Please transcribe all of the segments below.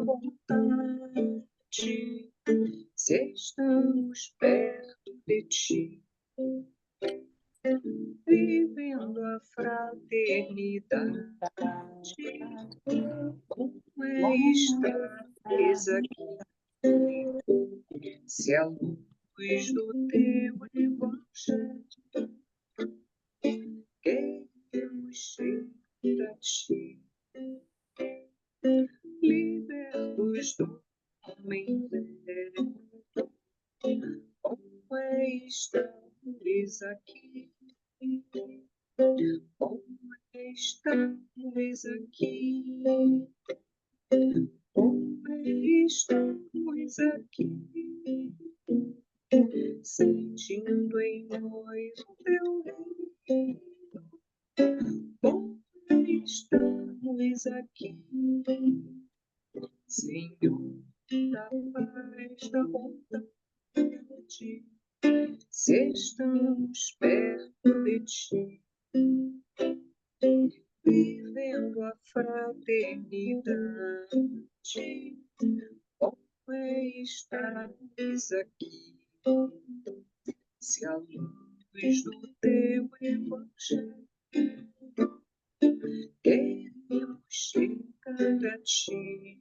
vontade, se estamos perto de ti, vivendo a fraternidade. Como é estares aqui, se a luz do teu evangelho queremos chegar a ti, libertos do homem velho. Como é estares aqui, como é estares aqui, como é estares aqui, sentindo em nós o teu reino. Como é estares aqui, Senhor da paz, da bondade, se estamos perto de ti, vivendo a fraternidade. Como é estares aqui, se a luz do teu evangelho queremos chegar a ti,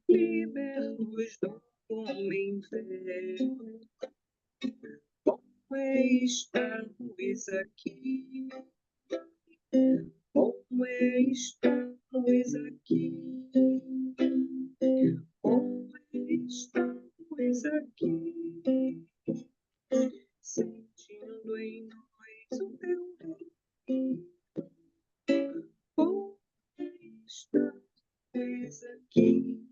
libertos do homem velho. Como é estarmos aqui, como é estarmos aqui, como é estarmos aqui, sentindo em nós o teu reino. Como é estarmos aqui,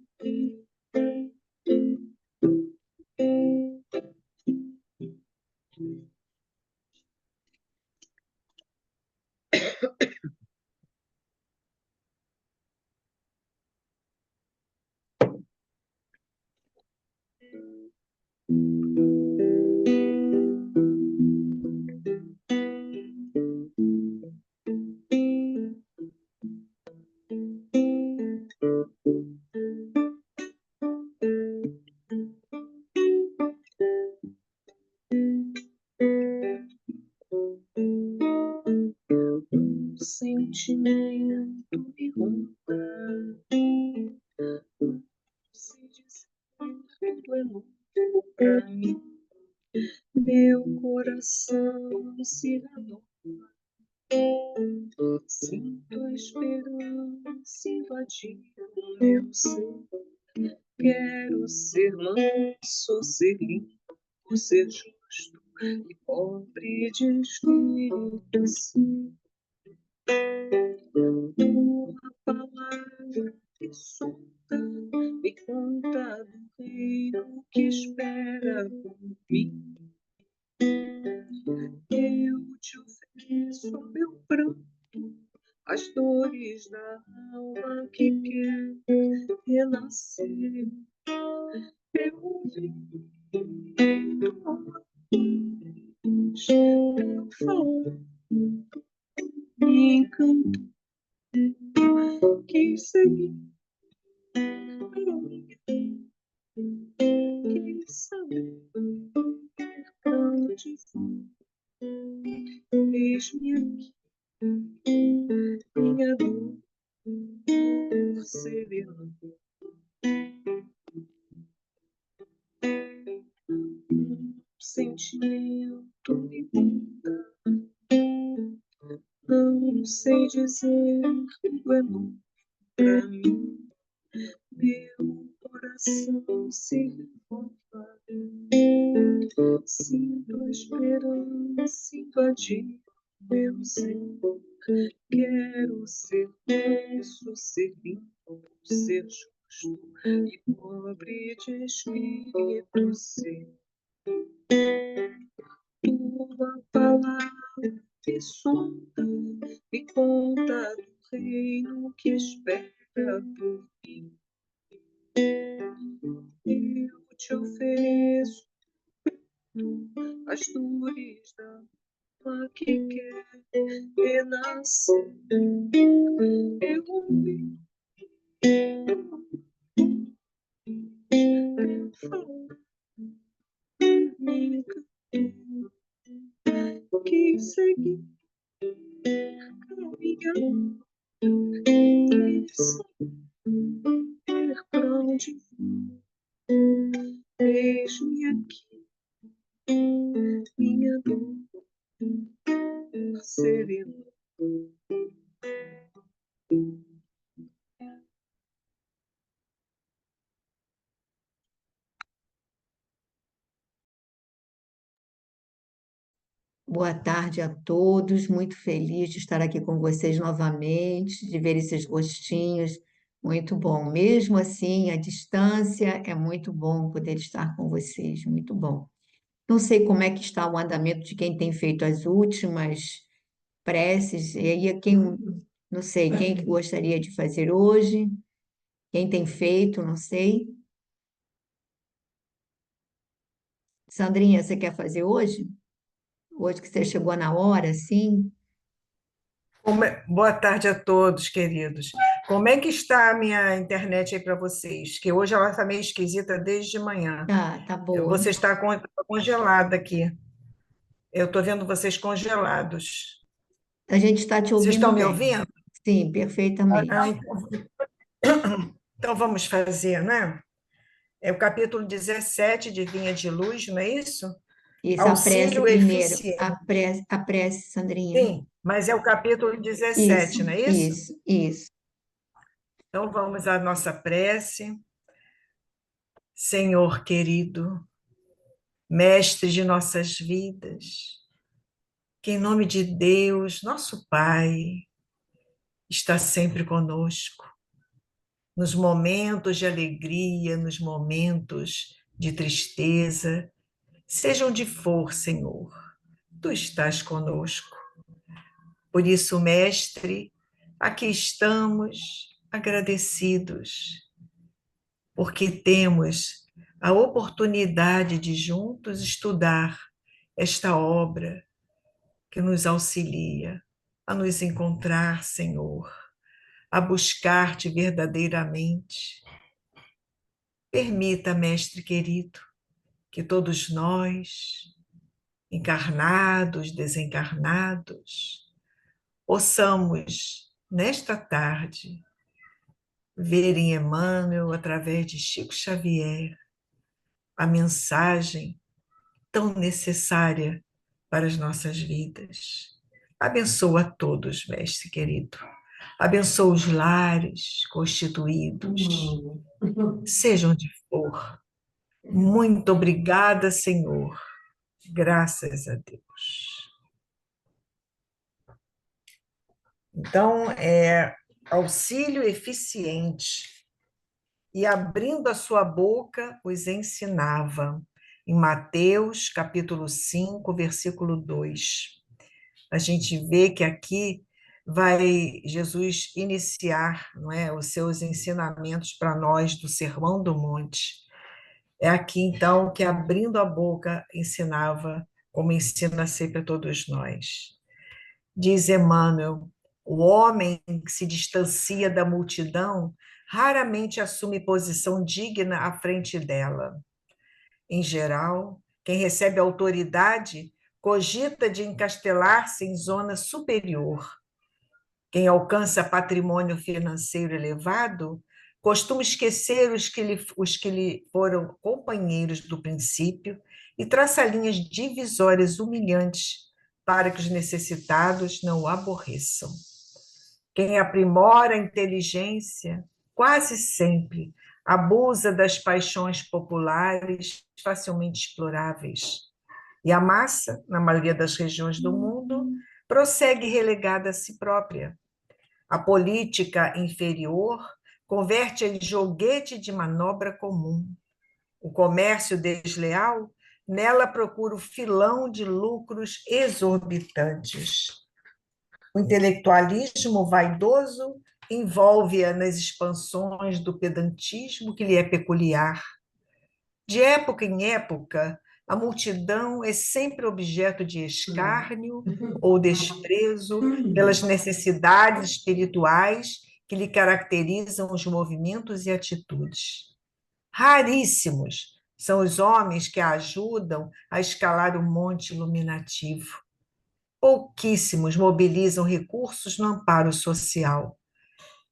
sentimento me ronda, se dizer tudo é novo pra mim, meu coração se renova, sinto a esperança invadir o meu ser, quero ser manso, ser limpo, ser justo e pobre de espírito, sim. Tua palavra me solta, me conta do reino que espera por mim. Eu te ofereço meu pranto, as dores da alma que quer renascer. Eu vi tua luz, teu favor me encantou, quis seguir a minha, quis saber pra onde vou. Eis-me aqui, minha dor serena. Sentimento me muda, não sei dizer, tudo é novo pra mim. Meu coração se renova, sinto a esperança invadir meu ser. Quero ser manso, ser limpo, ser justo e pobre de espírito, ser. Tua palavra me sonda, me conta do reino que espera por mim. Eu te ofereço as dores da alma que quer renascer. Eu ouvi Minha que seguir caminhando saber pra onde vejo-me aqui, minha dor serena. Boa tarde a todos, muito feliz de estar aqui com vocês novamente, de ver esses rostinhos, muito bom. Mesmo assim, à distância, é muito bom poder estar com vocês, muito bom. Não sei como é que está o andamento de quem tem feito as últimas preces, e aí quem, não sei, quem que gostaria de fazer hoje, quem tem feito, não sei. Sandrinha, você quer fazer hoje? Hoje que você chegou na hora, sim? Boa tarde a todos, queridos. Como é que está a minha internet aí para vocês? Que hoje ela está meio esquisita desde de manhã. Tá boa. Você está congelada aqui. Eu estou vendo vocês congelados. A gente está te Vocês ouvindo estão me bem. ouvindo? Sim, perfeitamente. Então vamos fazer, né? É o capítulo 17 de Vinha de Luz, não é isso? Isso, a prece Auxílio primeiro. eficiente. A prece, Sandrinha. Sim, mas é o capítulo Isso, 17, não é isso? isso, isso. Então vamos à nossa prece. Senhor querido, Mestre de nossas vidas, que em nome de Deus, nosso Pai, está sempre conosco, nos momentos de alegria, nos momentos de tristeza, seja onde for, Senhor, Tu estás conosco. Por isso, Mestre, aqui estamos agradecidos, porque temos a oportunidade de juntos estudar esta obra que nos auxilia a nos encontrar, Senhor, a buscar-te verdadeiramente. Permita, Mestre querido, que todos nós, encarnados, desencarnados, possamos, nesta tarde, ver em Emmanuel, através de Chico Xavier, a mensagem tão necessária para as nossas vidas. Abençoa a todos, Mestre querido. Abençoa os lares constituídos, seja onde for. Muito obrigada, Senhor. Graças a Deus. Então, auxílio eficiente. E abrindo a sua boca, os ensinava. Em Mateus, capítulo 5, versículo 2. A gente vê que aqui vai Jesus iniciar, não é, os seus ensinamentos para nós do Sermão do Monte. É aqui, então, que abrindo a boca ensinava, como ensina sempre a todos nós. Diz Emmanuel, o homem que se distancia da multidão raramente assume posição digna à frente dela. Em geral, quem recebe autoridade cogita de encastelar-se em zona superior. Quem alcança patrimônio financeiro elevado costuma esquecer os que lhe foram companheiros do princípio e traça linhas divisórias humilhantes para que os necessitados não o aborreçam. Quem aprimora a inteligência quase sempre abusa das paixões populares facilmente exploráveis. E a massa, na maioria das regiões do mundo, prossegue relegada a si própria. A política inferior converte em joguete de manobra comum. O comércio desleal, nela procura o filão de lucros exorbitantes. O intelectualismo vaidoso envolve-a nas expansões do pedantismo que lhe é peculiar. De época em época, a multidão é sempre objeto de escárnio ou desprezo pelas necessidades espirituais que lhe caracterizam os movimentos e atitudes. Raríssimos são os homens que a ajudam a escalar o monte iluminativo. Pouquíssimos mobilizam recursos no amparo social.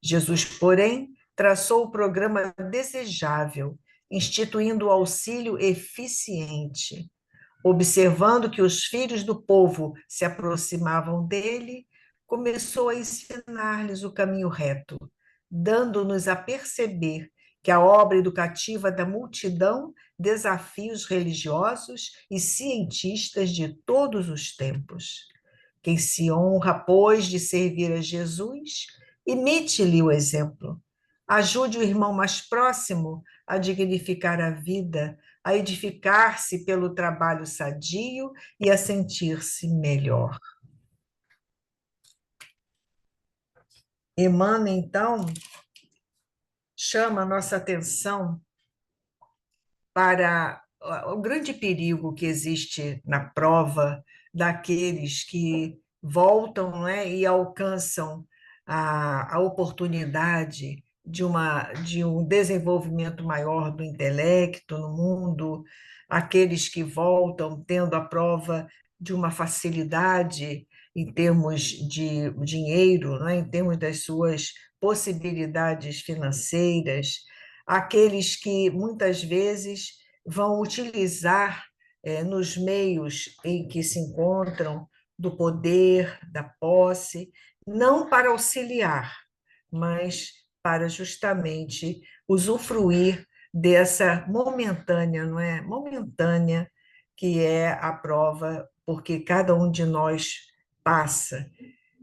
Jesus, porém, traçou o programa desejável, instituindo o auxílio eficiente. Observando que os filhos do povo se aproximavam dele, começou a ensinar-lhes o caminho reto, dando-nos a perceber que a obra educativa da multidão desafia os religiosos e cientistas de todos os tempos. Quem se honra, pois, de servir a Jesus, imite-lhe o exemplo. Ajude o irmão mais próximo a dignificar a vida, a edificar-se pelo trabalho sadio e a sentir-se melhor. Emmanuel, então, chama a nossa atenção para o grande perigo que existe na prova daqueles que voltam, não é, e alcançam a oportunidade de um desenvolvimento maior do intelecto no mundo, aqueles que voltam tendo a prova de uma facilidade em termos de dinheiro, não é, em termos das suas possibilidades financeiras, aqueles que muitas vezes vão utilizar nos meios em que se encontram do poder, da posse, não para auxiliar, mas para justamente usufruir dessa momentânea, não é? Momentânea, que é a prova, porque cada um de nós passa.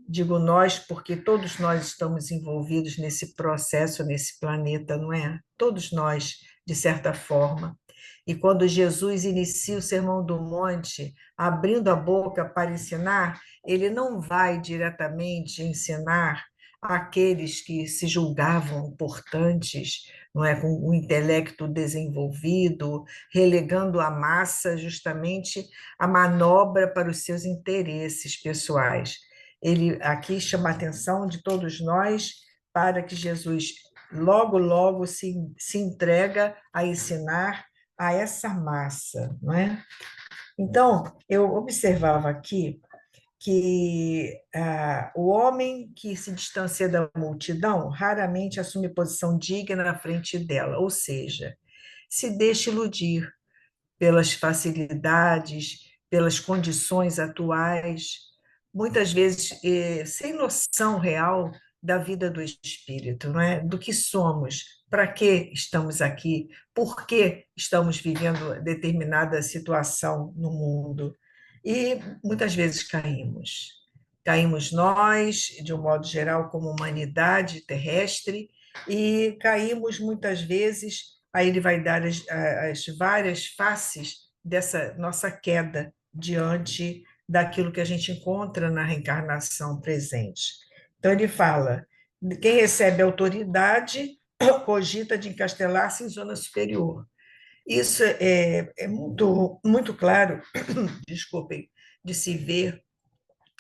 Digo nós porque todos nós estamos envolvidos nesse processo, nesse planeta, não é? Todos nós, de certa forma. E quando Jesus inicia o Sermão do Monte, abrindo a boca para ensinar, ele não vai diretamente ensinar aqueles que se julgavam importantes, não é, com o intelecto desenvolvido, relegando a massa justamente a manobra para os seus interesses pessoais. Ele aqui chama a atenção de todos nós para que Jesus logo, logo se entrega a ensinar a essa massa, não é? Então, eu observava aqui que o homem que se distancia da multidão raramente assume posição digna na frente dela, ou seja, se deixa iludir pelas facilidades, pelas condições atuais, muitas vezes sem noção real da vida do espírito, não é? Do que somos, para que estamos aqui, por que estamos vivendo determinada situação no mundo. E muitas vezes caímos. Caímos nós, de um modo geral, como humanidade terrestre, e caímos muitas vezes. Aí ele vai dar as várias faces dessa nossa queda diante daquilo que a gente encontra na reencarnação presente. Então, ele fala: quem recebe autoridade cogita de encastelar-se em zona superior. Isso é muito, muito claro, desculpem, de se ver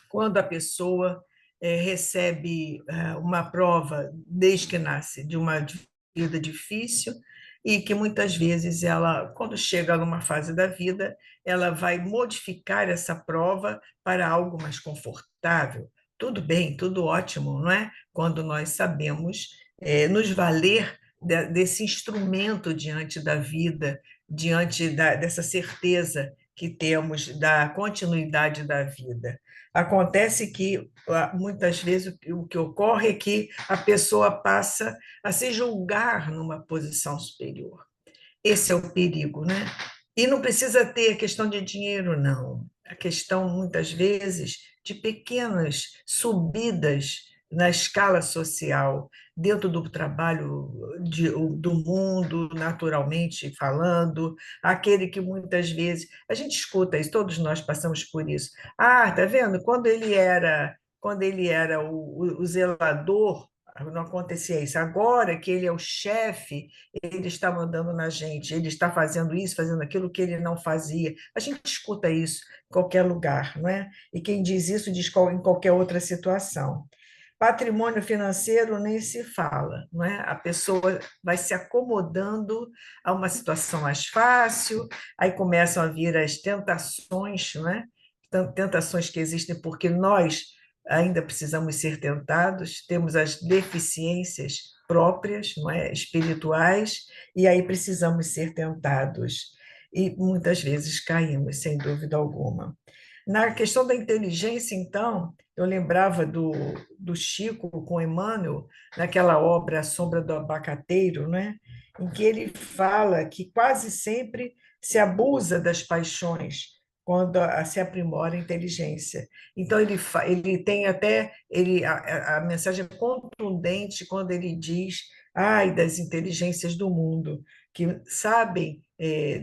quando a pessoa recebe uma prova desde que nasce de uma vida difícil e que muitas vezes ela, quando chega numa fase da vida, ela vai modificar essa prova para algo mais confortável. Tudo bem, tudo ótimo, não é? Quando nós sabemos nos valer desse instrumento diante da vida, diante dessa certeza que temos da continuidade da vida. Acontece que, muitas vezes, o que ocorre é que a pessoa passa a se julgar numa posição superior. Esse é o perigo, né? E não precisa ter a questão de dinheiro, não. A questão, muitas vezes, de pequenas subidas na escala social, dentro do trabalho do mundo, naturalmente falando, aquele que muitas vezes a gente escuta isso, todos nós passamos por isso. Ah, tá vendo? Quando ele era o zelador, não acontecia isso. Agora que ele é o chefe, ele está mandando na gente, ele está fazendo isso, fazendo aquilo que ele não fazia. A gente escuta isso em qualquer lugar, não é? E quem diz isso diz em qualquer outra situação. Patrimônio financeiro nem se fala, não é? A pessoa vai se acomodando a uma situação mais fácil, aí começam a vir as tentações, não é? Tentações que existem porque nós ainda precisamos ser tentados, temos as deficiências próprias, não é? Espirituais, e aí precisamos ser tentados. E muitas vezes caímos, sem dúvida alguma. Na questão da inteligência, então, eu lembrava do Chico com Emmanuel, naquela obra A Sombra do Abacateiro, né? Em que ele fala que quase sempre se abusa das paixões quando se aprimora a inteligência. Então, ele tem até a mensagem é contundente quando ele diz: ai das inteligências do mundo, que sabem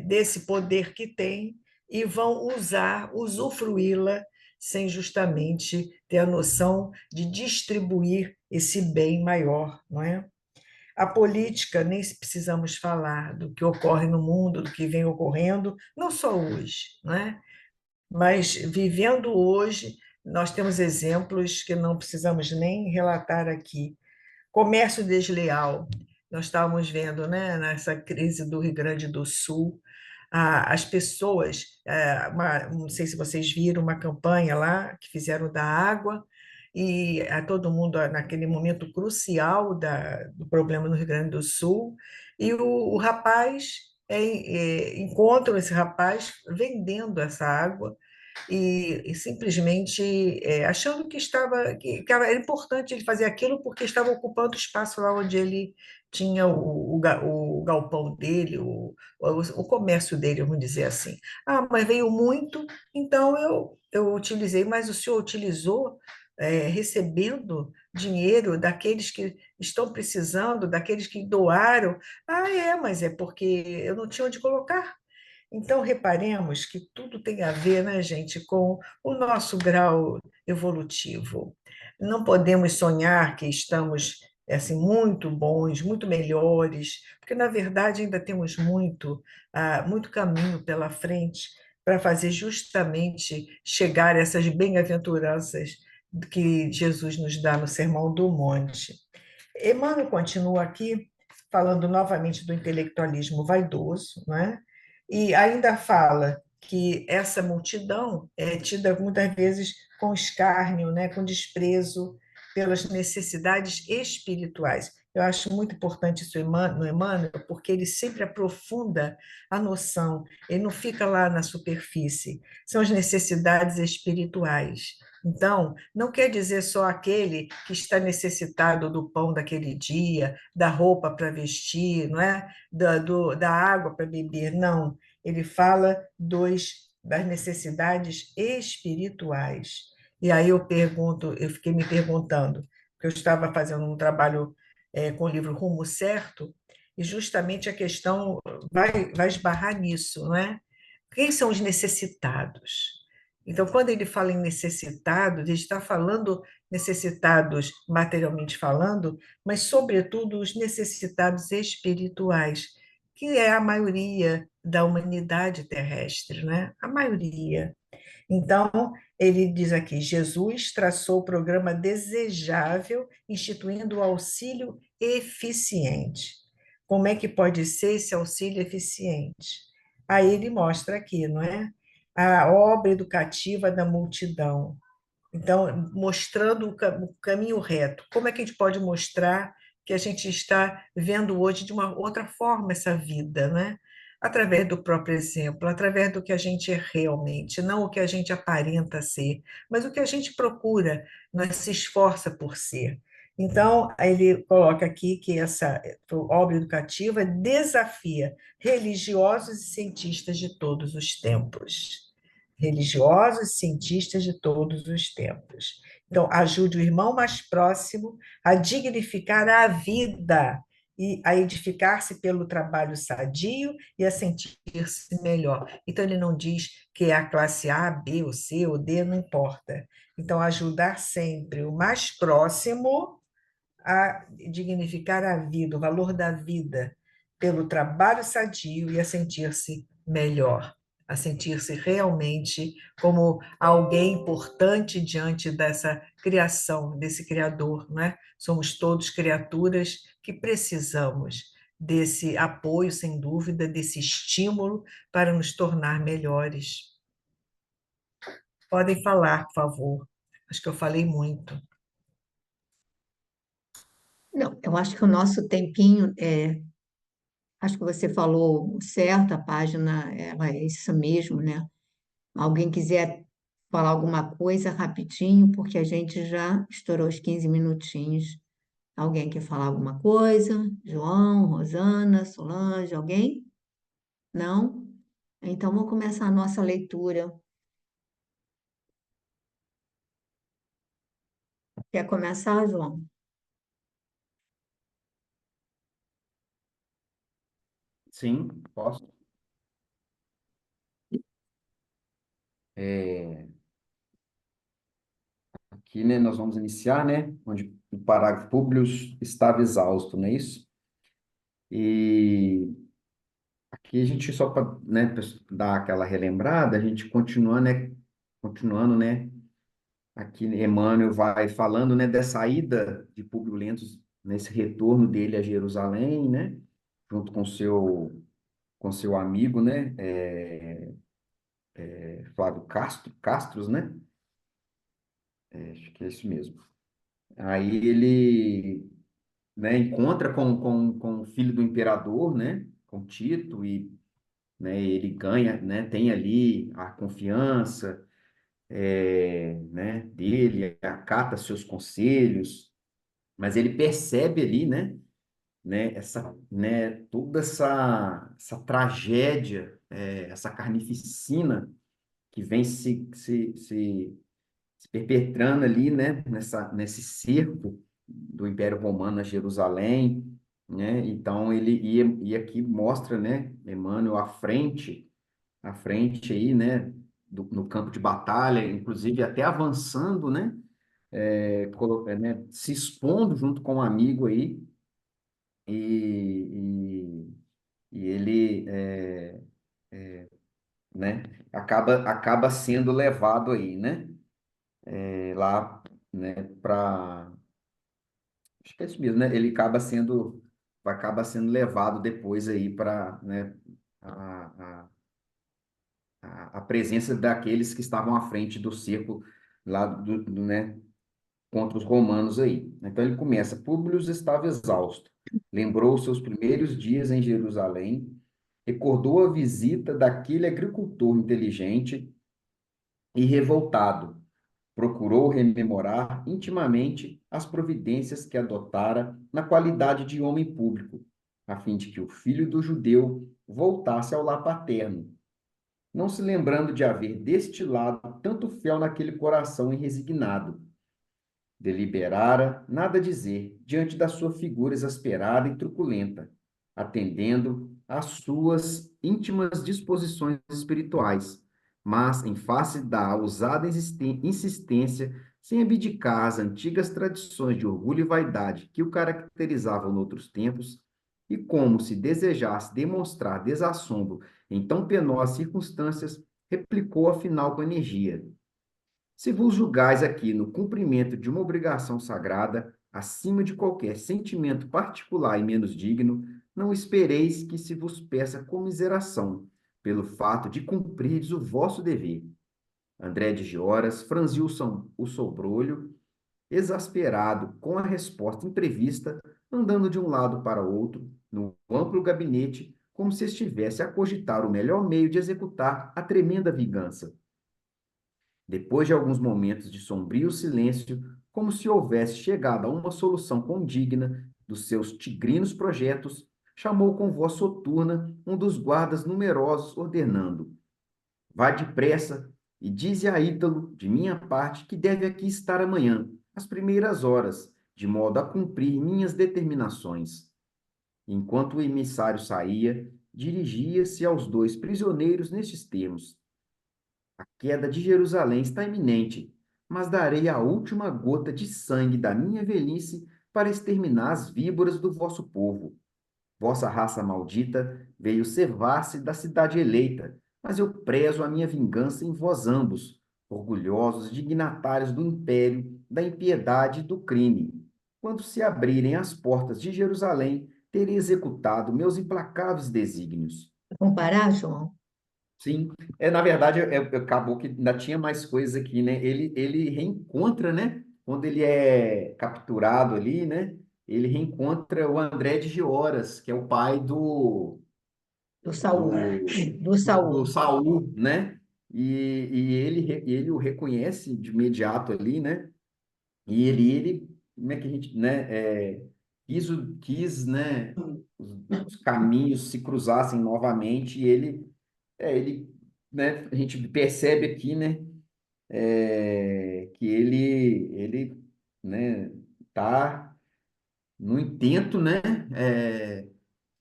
desse poder que têm e vão usufruí-la, sem justamente ter a noção de distribuir esse bem maior, não é? A política, nem precisamos falar do que ocorre no mundo, do que vem ocorrendo, não só hoje, não é? Mas vivendo hoje, nós temos exemplos que não precisamos nem relatar aqui. Comércio desleal, nós estávamos vendo, né, nessa crise do Rio Grande do Sul, as pessoas, não sei se vocês viram uma campanha lá que fizeram da água, e a todo mundo naquele momento crucial do problema no Rio Grande do Sul, e o rapaz, encontram esse rapaz vendendo essa água, e simplesmente achando que era importante ele fazer aquilo porque estava ocupando o espaço lá onde ele tinha o galpão dele, o comércio dele, vamos dizer assim. Ah, mas veio muito, então eu utilizei, mas o senhor utilizou recebendo dinheiro daqueles que estão precisando, daqueles que doaram. Ah, mas é porque eu não tinha onde colocar. Então, reparemos que tudo tem a ver, né, gente, com o nosso grau evolutivo. Não podemos sonhar que estamos assim muito bons, muito melhores, porque na verdade ainda temos muito caminho pela frente para fazer justamente chegar a essas bem-aventuranças que Jesus nos dá no Sermão do Monte. Emmanuel continua aqui falando novamente do intelectualismo vaidoso, né? E ainda fala que essa multidão é tida muitas vezes com escárnio, né? Com desprezo pelas necessidades espirituais. Eu acho muito importante isso no Emmanuel, porque ele sempre aprofunda a noção, ele não fica lá na superfície, são as necessidades espirituais. Então, não quer dizer só aquele que está necessitado do pão daquele dia, da roupa para vestir, não é? Da água para beber, não. Ele fala das necessidades espirituais. E aí eu fiquei me perguntando, porque eu estava fazendo um trabalho com o livro Rumo Certo, e justamente a questão vai esbarrar nisso, não é? Quem são os necessitados? Então, quando ele fala em necessitados, ele está falando necessitados materialmente falando, mas, sobretudo, os necessitados espirituais, que é a maioria da humanidade terrestre, né? A maioria. Então, ele diz aqui: Jesus traçou o programa desejável, instituindo o auxílio eficiente. Como é que pode ser esse auxílio eficiente? Aí ele mostra aqui, não é? A obra educativa da multidão. Então, mostrando o caminho reto. Como é que a gente pode mostrar que a gente está vendo hoje de uma outra forma essa vida, né? Através do próprio exemplo, através do que a gente é realmente, não o que a gente aparenta ser, mas o que a gente procura, nós se esforça por ser. Então, ele coloca aqui que essa obra educativa desafia religiosos e cientistas de todos os tempos. Religiosos e cientistas de todos os tempos. Então, ajude o irmão mais próximo a dignificar a vida e a edificar-se pelo trabalho sadio e a sentir-se melhor. Então, ele não diz que é a classe A, B, ou C, ou D, não importa. Então, ajudar sempre o mais próximo a dignificar a vida, o valor da vida, pelo trabalho sadio e a sentir-se melhor. a sentir-se realmente como alguém importante diante dessa criação, desse Criador, não é? Somos todos criaturas que precisamos desse apoio, sem dúvida, desse estímulo para nos tornar melhores. Podem falar, por favor. Acho que eu falei muito. Não, eu acho que o nosso tempinho, acho que você falou certo, a página, ela é isso mesmo, né? Alguém quiser falar alguma coisa rapidinho, porque a gente já estourou os 15 minutinhos. Alguém quer falar alguma coisa? João, Rosana, Solange, alguém? Não? Então vamos começar a nossa leitura. Quer começar, João? Sim, posso. Aqui, né, nós vamos iniciar, né, onde o parágrafo Públio estava exausto, não é isso? E aqui a gente, só para, né, pra dar aquela relembrada, a gente continua, né, continuando, né, aqui Emmanuel vai falando, né, dessa ida de Públio Lentulus, nesse retorno dele a Jerusalém, né, junto com seu amigo, né, Flávio Castros, né, acho que é isso mesmo. Aí ele, né, encontra com o filho do imperador, né, com Tito, e, né, ele ganha, né, tem ali a confiança, né, dele, acata seus conselhos, mas ele percebe ali, toda essa tragédia, essa carnificina que vem se perpetrando ali, né, nesse cerco do Império Romano a Jerusalém, né? Então ele ia aqui mostra, né, Emmanuel à frente aí, né, no campo de batalha, inclusive até avançando, né, se expondo junto com um amigo aí e, e ele, né, acaba sendo levado aí, né, lá, né, para acho que é isso mesmo, né? Ele acaba sendo levado depois aí para, né, a, a presença daqueles que estavam à frente do cerco lá né, contra os romanos aí. Então ele começa, Públio estava exausto, lembrou seus primeiros dias em Jerusalém, recordou a visita daquele agricultor inteligente e revoltado, procurou rememorar intimamente as providências que adotara na qualidade de homem público, a fim de que o filho do judeu voltasse ao lar paterno, não se lembrando de haver destilado tanto fel naquele coração irresignado. Deliberara nada dizer diante da sua figura exasperada e truculenta, atendendo às suas íntimas disposições espirituais, mas em face da ousada insistência, sem abdicar às antigas tradições de orgulho e vaidade que o caracterizavam noutros tempos, e como se desejasse demonstrar desassombro em tão penosas circunstâncias, replicou afinal com energia: se vos julgais aqui no cumprimento de uma obrigação sagrada, acima de qualquer sentimento particular e menos digno, não espereis que se vos peça comiseração pelo fato de cumprirdes o vosso dever. André de Gioras franziu o sobrolho, exasperado com a resposta imprevista, andando de um lado para outro, no amplo gabinete, como se estivesse a cogitar o melhor meio de executar a tremenda vingança. Depois de alguns momentos de sombrio silêncio, como se houvesse chegado a uma solução condigna dos seus tigrinos projetos, chamou com voz soturna um dos guardas numerosos, ordenando: vá depressa e dize a Ítalo, de minha parte, que deve aqui estar amanhã, às primeiras horas, de modo a cumprir minhas determinações. Enquanto o emissário saía, dirigia-se aos dois prisioneiros nestes termos: a queda de Jerusalém está iminente, mas darei a última gota de sangue da minha velhice para exterminar as víboras do vosso povo. Vossa raça maldita veio cevar-se da cidade eleita, mas eu prezo a minha vingança em vós ambos, orgulhosos dignatários do império, da impiedade e do crime. Quando se abrirem as portas de Jerusalém, terei executado meus implacáveis desígnios. Vamos parar, João? Sim, na verdade, acabou que ainda tinha mais coisas aqui, né? Ele reencontra, né? Quando ele é capturado ali, né? Ele reencontra o André de Gioras, que é o pai Do do, Saul. Do do Saul. Saul, né? E ele o reconhece de imediato ali, né? E como é que a gente, né? Quis, né? Os caminhos se cruzassem novamente e ele, né? A gente percebe aqui, né? Que ele, né? Tá no intento, né?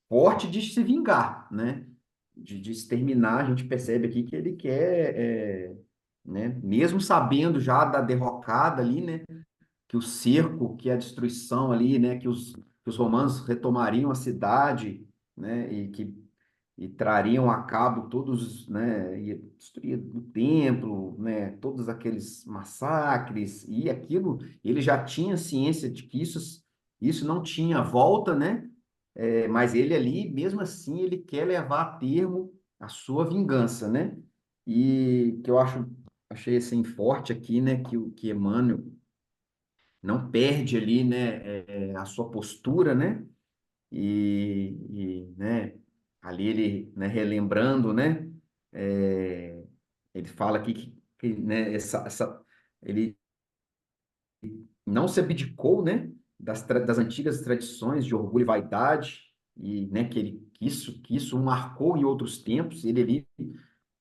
Forte de se vingar, né? De exterminar, a gente percebe aqui que ele quer, né? Mesmo sabendo já da derrocada ali, né? Que o cerco, que a destruição ali, né? Que os romanos retomariam a cidade, né? E trariam a cabo todos, né? E destruir o templo, né? Todos aqueles massacres e aquilo, ele já tinha ciência de que isso não tinha volta, né? Mas ele ali, mesmo assim, ele quer levar a termo a sua vingança, né? E que achei assim forte aqui, né? Que Emmanuel não perde ali, né? A sua postura, né? Né? Ali ele, né? Relembrando, né? é, Ele fala aqui né? Ele não se abdicou, né, das antigas tradições de orgulho e vaidade, e, né, que isso o marcou em outros tempos, ele ali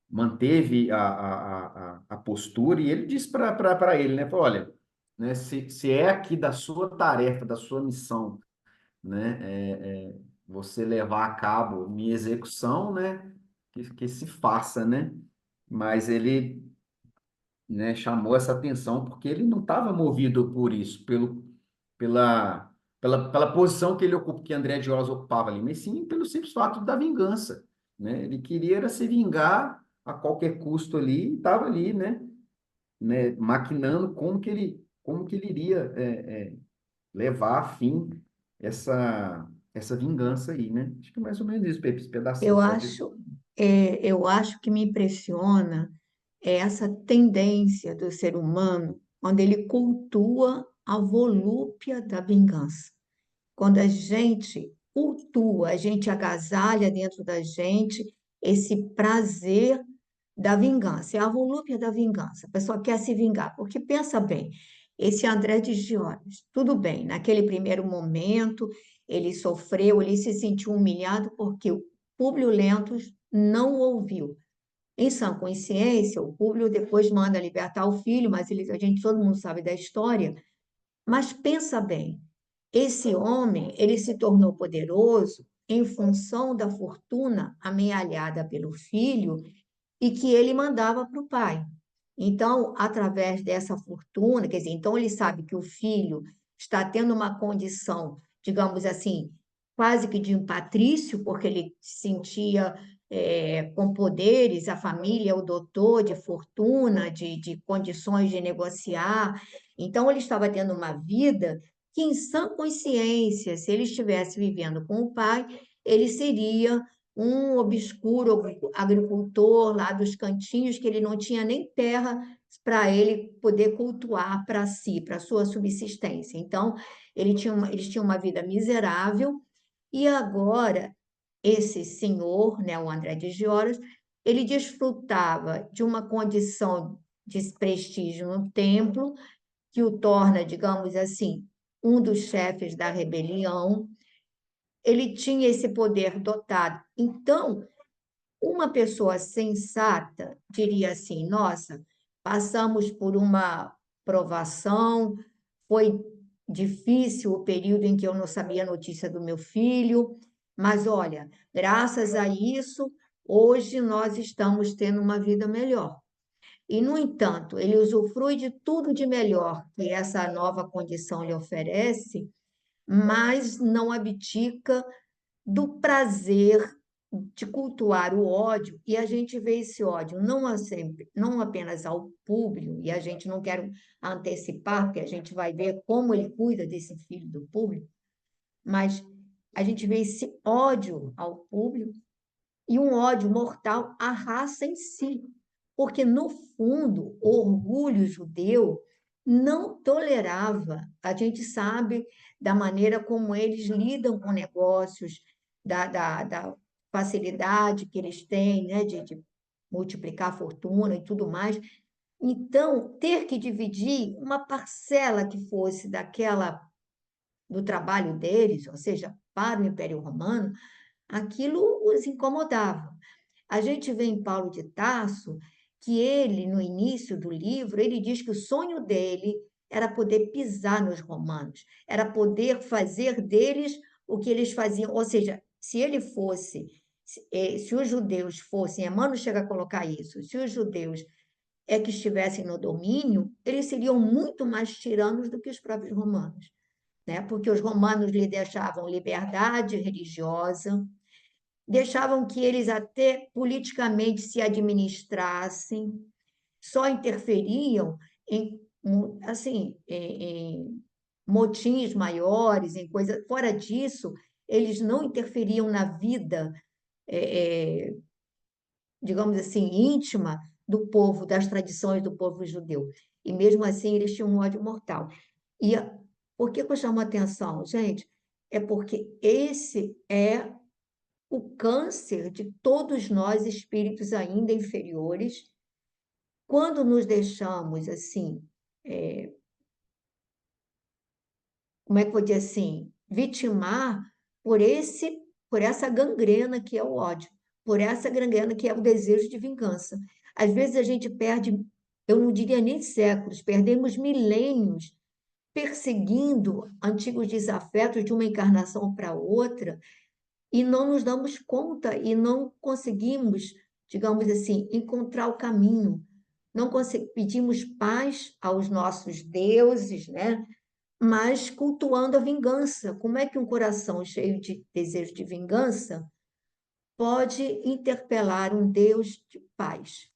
manteve a postura, e ele disse para ele, né, falou, olha, né, se é aqui da sua tarefa, da sua missão, né, você levar a cabo minha execução, né, que se faça, né, mas ele, né, chamou essa atenção porque ele não estava movido por isso, pela, pela posição que ele ocupa, que André de Oros ocupava ali, mas sim pelo simples fato da vingança, né? Ele queria era se vingar a qualquer custo ali, e estava ali, né, maquinando como que ele iria levar a fim essa vingança aí, né? Acho que é mais ou menos isso, Pepe, esse Eu pedacinho, pode... acho, eu acho que me impressiona essa tendência do ser humano quando ele cultua a volúpia da vingança. Quando a gente cultua, a gente agasalha dentro da gente esse prazer da vingança, é a volúpia da vingança. A pessoa quer se vingar, porque pensa bem, esse André de Giones, tudo bem, naquele primeiro momento ele sofreu, ele se sentiu humilhado porque o Públio Lentulus não o ouviu. Em sã consciência, o Públio depois manda libertar o filho, mas a gente, todo mundo sabe da história. Mas pensa bem, esse homem, ele se tornou poderoso em função da fortuna amealhada pelo filho e que ele mandava para o pai. Então, através dessa fortuna, quer dizer, então ele sabe que o filho está tendo uma condição, digamos assim, quase que de um patrício, porque ele se sentia com poderes, a família, o doutor de fortuna, de condições de negociar. Então, ele estava tendo uma vida que, em sã consciência, se ele estivesse vivendo com o pai, ele seria um obscuro agricultor lá dos cantinhos, que ele não tinha nem terra para ele poder cultuar para si, para sua subsistência. Então, eles tinham uma vida miserável, e agora esse senhor, né, o André de Gioras, ele desfrutava de uma condição de prestígio no templo, que o torna, digamos assim, um dos chefes da rebelião. Ele tinha esse poder dotado. Então, uma pessoa sensata diria assim: nossa, passamos por uma provação, foi difícil o período em que eu não sabia a notícia do meu filho, mas olha, graças a isso, hoje nós estamos tendo uma vida melhor. E, no entanto, ele usufrui de tudo de melhor que essa nova condição lhe oferece, mas não abdica do prazer de cultuar o ódio, e a gente vê esse ódio não apenas ao Públio, e a gente não quer antecipar, porque a gente vai ver como ele cuida desse filho do Públio, mas a gente vê esse ódio ao Públio e um ódio mortal à raça em si, porque, no fundo, o orgulho judeu não tolerava, a gente sabe da maneira como eles lidam com negócios, da facilidade que eles têm, né, de multiplicar a fortuna e tudo mais. Então, ter que dividir uma parcela que fosse do trabalho deles, ou seja, para o Império Romano, aquilo os incomodava. A gente vê em Paulo de Tarso que ele, no início do livro, ele diz que o sonho dele era poder pisar nos romanos, era poder fazer deles o que eles faziam. Ou seja, se ele fosse, se os judeus fossem, Emmanuel chega a colocar isso, se os judeus que estivessem no domínio, eles seriam muito mais tiranos do que os próprios romanos, né? Porque os romanos lhe deixavam liberdade religiosa, deixavam que eles até politicamente se administrassem, só interferiam em, assim, em motins maiores, em coisas. Fora disso, eles não interferiam na vida, é, é, digamos assim, íntima do povo, das tradições do povo judeu. E mesmo assim, eles tinham um ódio mortal. E por que eu chamo a atenção, gente? É porque esse é o câncer de todos nós, espíritos ainda inferiores, quando nos deixamos assim, como é que eu vou dizer assim, vitimar por essa gangrena que é o ódio, por essa gangrena que é o desejo de vingança. Às vezes a gente perde, eu não diria nem séculos, perdemos milênios perseguindo antigos desafetos de uma encarnação para outra, e não nos damos conta e não conseguimos, digamos assim, encontrar o caminho. Não pedimos paz aos nossos deuses, né? Mas cultuando a vingança. Como é que um coração cheio de desejo de vingança pode interpelar um Deus de paz,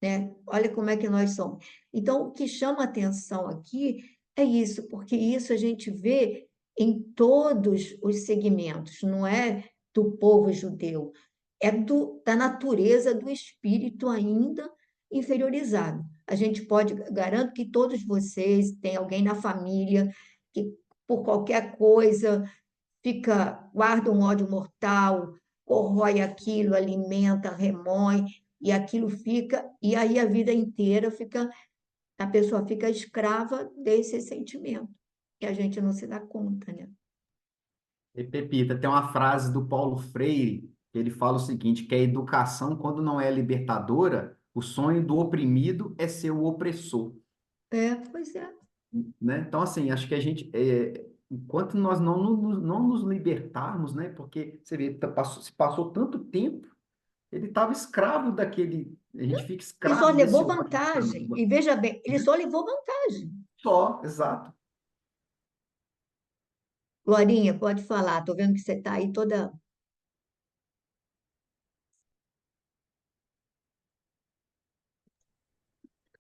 né? Olha como é que nós somos. Então, o que chama atenção aqui é isso, porque isso a gente vê em todos os segmentos, não é do povo judeu, é da natureza do espírito ainda inferiorizado. A gente pode, garanto que todos vocês têm alguém na família que, por qualquer coisa, guarda um ódio mortal, corrói aquilo, alimenta, remói, e aquilo fica, e aí a vida inteira a pessoa fica escrava desse sentimento, que a gente não se dá conta, né? E Pepita, tem uma frase do Paulo Freire, que ele fala o seguinte, que a educação, quando não é libertadora, o sonho do oprimido é ser o opressor, Pois é. né? Então, assim, acho que a gente, enquanto nós não nos libertarmos, né? Porque, você vê, se passou tanto tempo, ele estava escravo daquele, a gente fica E só escravo desse levou ódio, vantagem. E veja bem, ele só levou vantagem. só, exato. Glorinha, pode falar. Estou vendo que você está aí toda.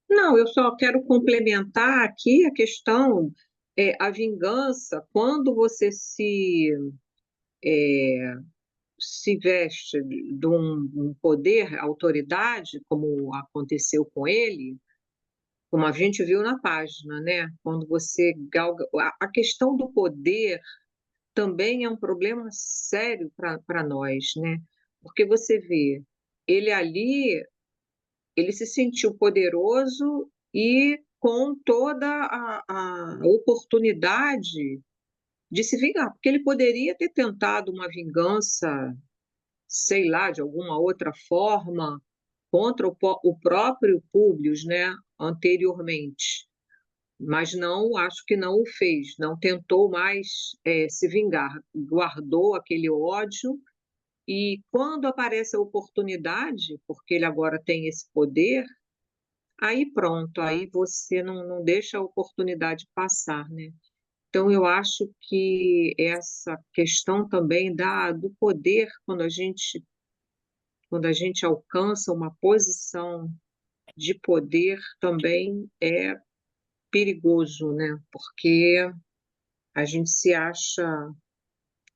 Não, eu só quero complementar aqui a questão, a vingança, quando você se veste de um poder, autoridade, como aconteceu com ele, como a gente viu na página, né? Quando você galga. A questão do poder também é um problema sério para nós, né? Porque você vê, ele ali, ele se sentiu poderoso e com toda a oportunidade de se vingar, porque ele poderia ter tentado uma vingança, sei lá, de alguma outra forma, contra o próprio Públio, né, anteriormente. Mas não, acho que não o fez, não tentou mais se vingar, guardou aquele ódio e quando aparece a oportunidade, porque ele agora tem esse poder, aí pronto, aí você não deixa a oportunidade passar, né? Então, eu acho que essa questão também do poder, quando a gente alcança uma posição de poder, também é perigoso, né? Porque a gente se acha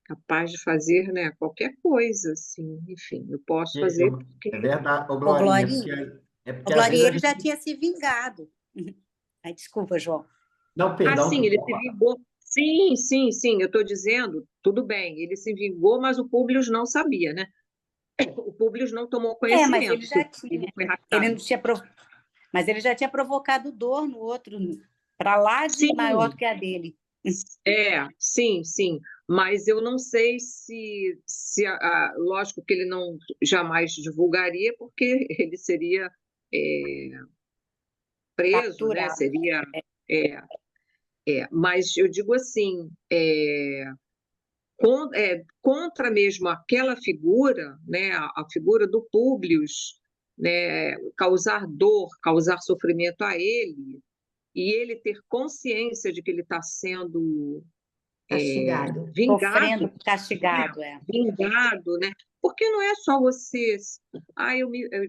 capaz de fazer, né, qualquer coisa, assim, enfim, eu posso fazer porque... É verdade, ô Ô, Glorinha, Glorinha, é ô, porque às vezes Glorinha, a ele já gente... tinha se vingado. Ai, desculpa, João. Não, Ah, perdão, sim, tu ele pode se falar. vingou. Sim, sim, sim, eu estou dizendo, tudo bem, ele se vingou, mas o Públio não sabia, né? O Públio não tomou Mas ele conhecimento que já o tinha. filho foi Ele não raptado. tinha Mas ele já tinha provocado dor no outro, para lá de maior do Sim, que a dele. sim, sim, mas eu não sei lógico que ele não jamais divulgaria, porque ele seria é, preso, né? Capturado. Seria, é, mas eu digo assim, contra mesmo aquela figura, né? A figura do Públio, né? Causar dor, causar sofrimento a ele, e ele ter consciência de que ele está sendo Castigado. Sofrendo, vingado, castigado, vingado, né? Porque não é só você,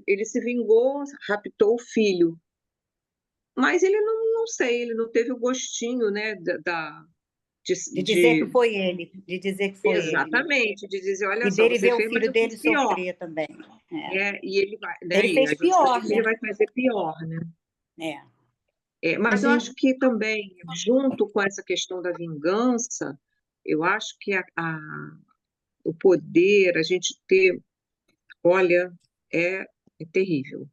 ele se vingou, raptou o filho, mas ele não sei, ele não teve o gostinho, né, De dizer que de foi ele, de dizer que foi ele, né? exatamente, de dizer, olha E só, dele você ver o fez, mas filho eu fiz dele pior, sofrer também. e ele vai, né, Ele e fez a gente sabe pior, que ele né? vai fazer pior, né? É. A Mas eu acho gente, que também, junto com essa questão da vingança, eu acho que o poder, a gente ter, olha, é, é terrível.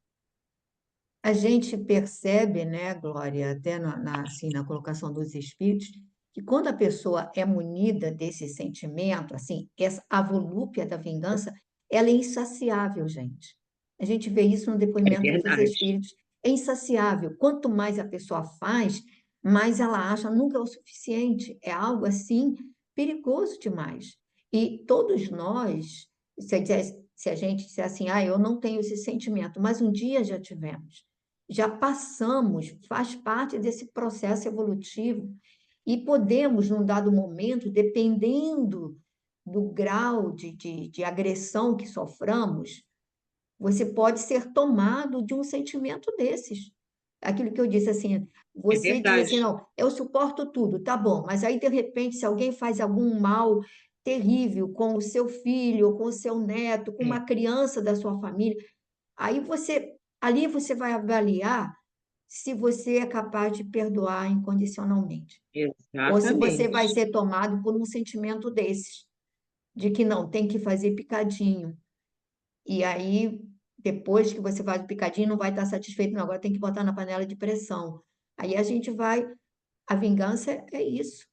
a gente percebe, né, Glória, até assim, na colocação dos espíritos, que quando a pessoa é munida desse sentimento, assim, a volúpia da vingança, ela é insaciável, gente. A gente vê isso no É depoimento dos verdade. espíritos. É insaciável. Quanto mais a pessoa faz, mais ela acha nunca é o suficiente. É algo assim perigoso demais. E todos nós, se a gente disser assim, eu não tenho esse sentimento, mas um dia já tivemos, já passamos, faz parte desse processo evolutivo, e podemos, num dado momento, dependendo do grau de agressão que soframos, você pode ser tomado de um sentimento desses. Aquilo que eu disse assim, É você diz assim, verdade. não, eu suporto tudo, tá bom, mas aí de repente, se alguém faz algum mal terrível com o seu filho, ou com o seu neto, com É, uma criança da sua família, aí ali você vai avaliar se você é capaz de perdoar incondicionalmente, ou se você vai exatamente. ser tomado por um sentimento desses, de que não, tem que fazer picadinho. E aí, depois que você faz o picadinho, não vai estar satisfeito, não, agora tem que botar na panela de pressão. Aí a gente vai. A vingança é isso.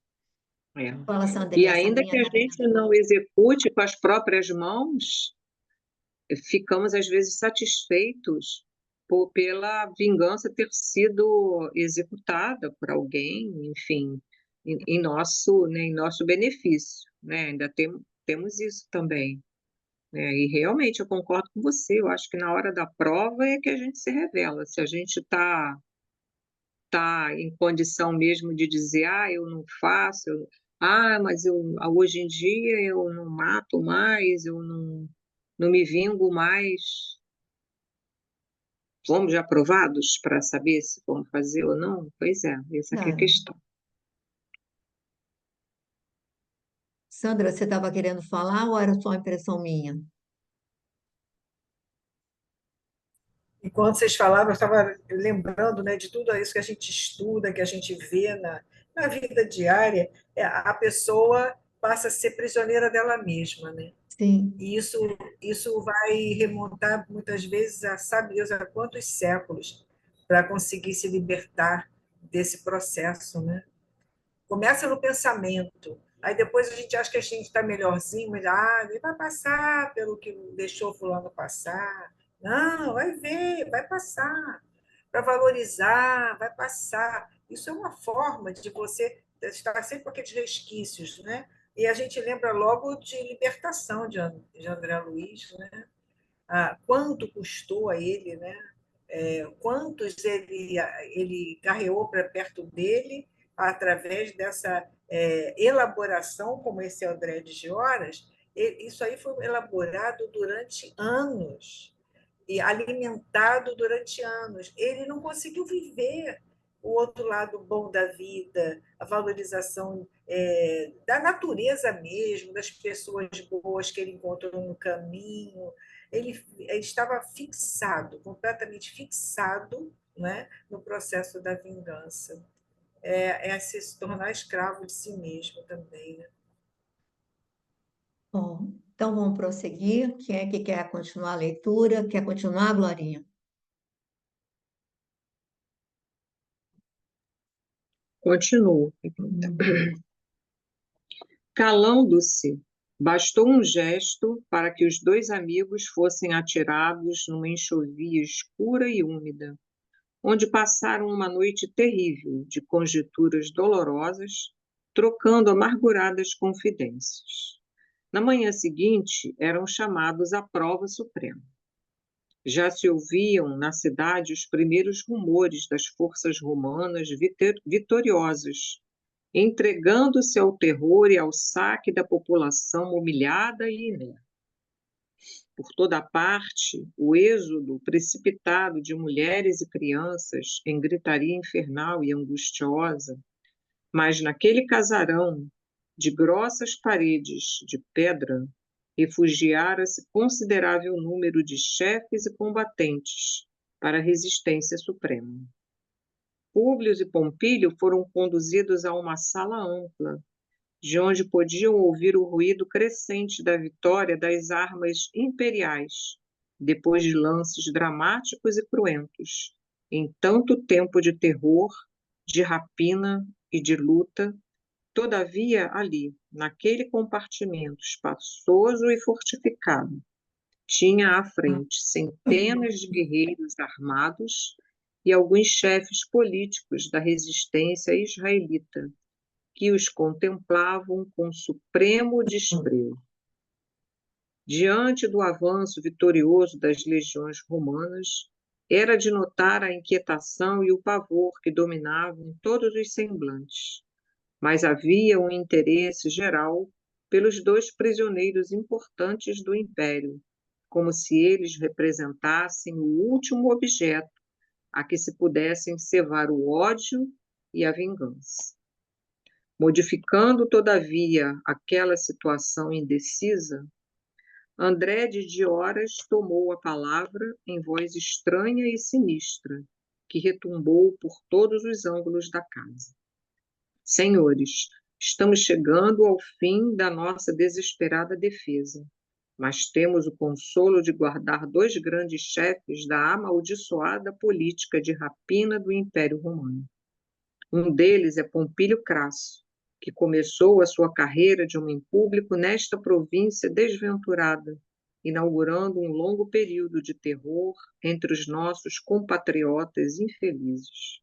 É. Fala, E Sandrinha, ainda que Sandrinha a tá aí. gente não execute com as próprias mãos, ficamos às vezes satisfeitos pela vingança ter sido executada por alguém, enfim, em nosso benefício, né? Ainda temos isso também, né? E realmente eu concordo com você, eu acho que na hora da prova é que a gente se revela, se a gente tá em condição mesmo de dizer, eu não faço, mas hoje em dia eu não mato mais, eu não me vingo mais. Fomos já aprovados para saber se vamos fazer ou não? Pois é, essa que é a Não. questão. Sandra, você estava querendo falar ou era só impressão minha? Enquanto vocês falavam, eu estava lembrando, né, de tudo isso que a gente estuda, que a gente vê na vida diária, a pessoa passa a ser prisioneira dela mesma, né? Sim. E isso vai remontar muitas vezes a sabe Deus há quantos séculos para conseguir se libertar desse processo, né? Começa no pensamento, aí depois a gente acha que a gente está melhorzinho, mas ele vai passar pelo que deixou fulano passar. Não, vai ver, vai passar. Para valorizar, vai passar. Isso é uma forma de você estar sempre com aqueles resquícios, né? E a gente lembra logo de Libertação, de André Luiz, né? Quanto custou a ele, né? Quantos ele carreou para perto dele através dessa elaboração, como esse André de Horas, isso aí foi elaborado durante anos e alimentado durante anos. Ele não conseguiu viver o outro lado bom da vida, a valorização da natureza mesmo, das pessoas boas que ele encontrou no caminho. Ele estava fixado, completamente fixado, né, no processo da vingança. É se tornar escravo de si mesmo também, né? Bom, então vamos prosseguir. Quem é que quer continuar a leitura? Quer continuar, Glorinha? Continuo. Calando-se, bastou um gesto para que os dois amigos fossem atirados numa enxovia escura e úmida, onde passaram uma noite terrível de conjecturas dolorosas, trocando amarguradas confidências. Na manhã seguinte, eram chamados à prova suprema. Já se ouviam na cidade os primeiros rumores das forças romanas vitoriosas, entregando-se ao terror e ao saque da população humilhada e inerte. Por toda parte, o êxodo precipitado de mulheres e crianças em gritaria infernal e angustiosa, mas naquele casarão de grossas paredes de pedra, refugiara-se considerável número de chefes e combatentes para a resistência suprema. Públio e Pompílio foram conduzidos a uma sala ampla, de onde podiam ouvir o ruído crescente da vitória das armas imperiais, depois de lances dramáticos e cruentos, em tanto tempo de terror, de rapina e de luta. Todavia, ali, naquele compartimento espaçoso e fortificado, tinha à frente centenas de guerreiros armados e alguns chefes políticos da resistência israelita, que os contemplavam com supremo desprezo. Diante do avanço vitorioso das legiões romanas, era de notar a inquietação e o pavor que dominavam todos os semblantes, mas havia um interesse geral pelos dois prisioneiros importantes do império, como se eles representassem o último objeto a que se pudessem cevar o ódio e a vingança. Modificando, todavia, aquela situação indecisa, André de Horas tomou a palavra em voz estranha e sinistra, que retumbou por todos os ângulos da casa. Senhores, estamos chegando ao fim da nossa desesperada defesa, mas temos o consolo de guardar dois grandes chefes da amaldiçoada política de rapina do Império Romano. Um deles é Pompílio Crasso, que começou a sua carreira de homem público nesta província desventurada, inaugurando um longo período de terror entre os nossos compatriotas infelizes.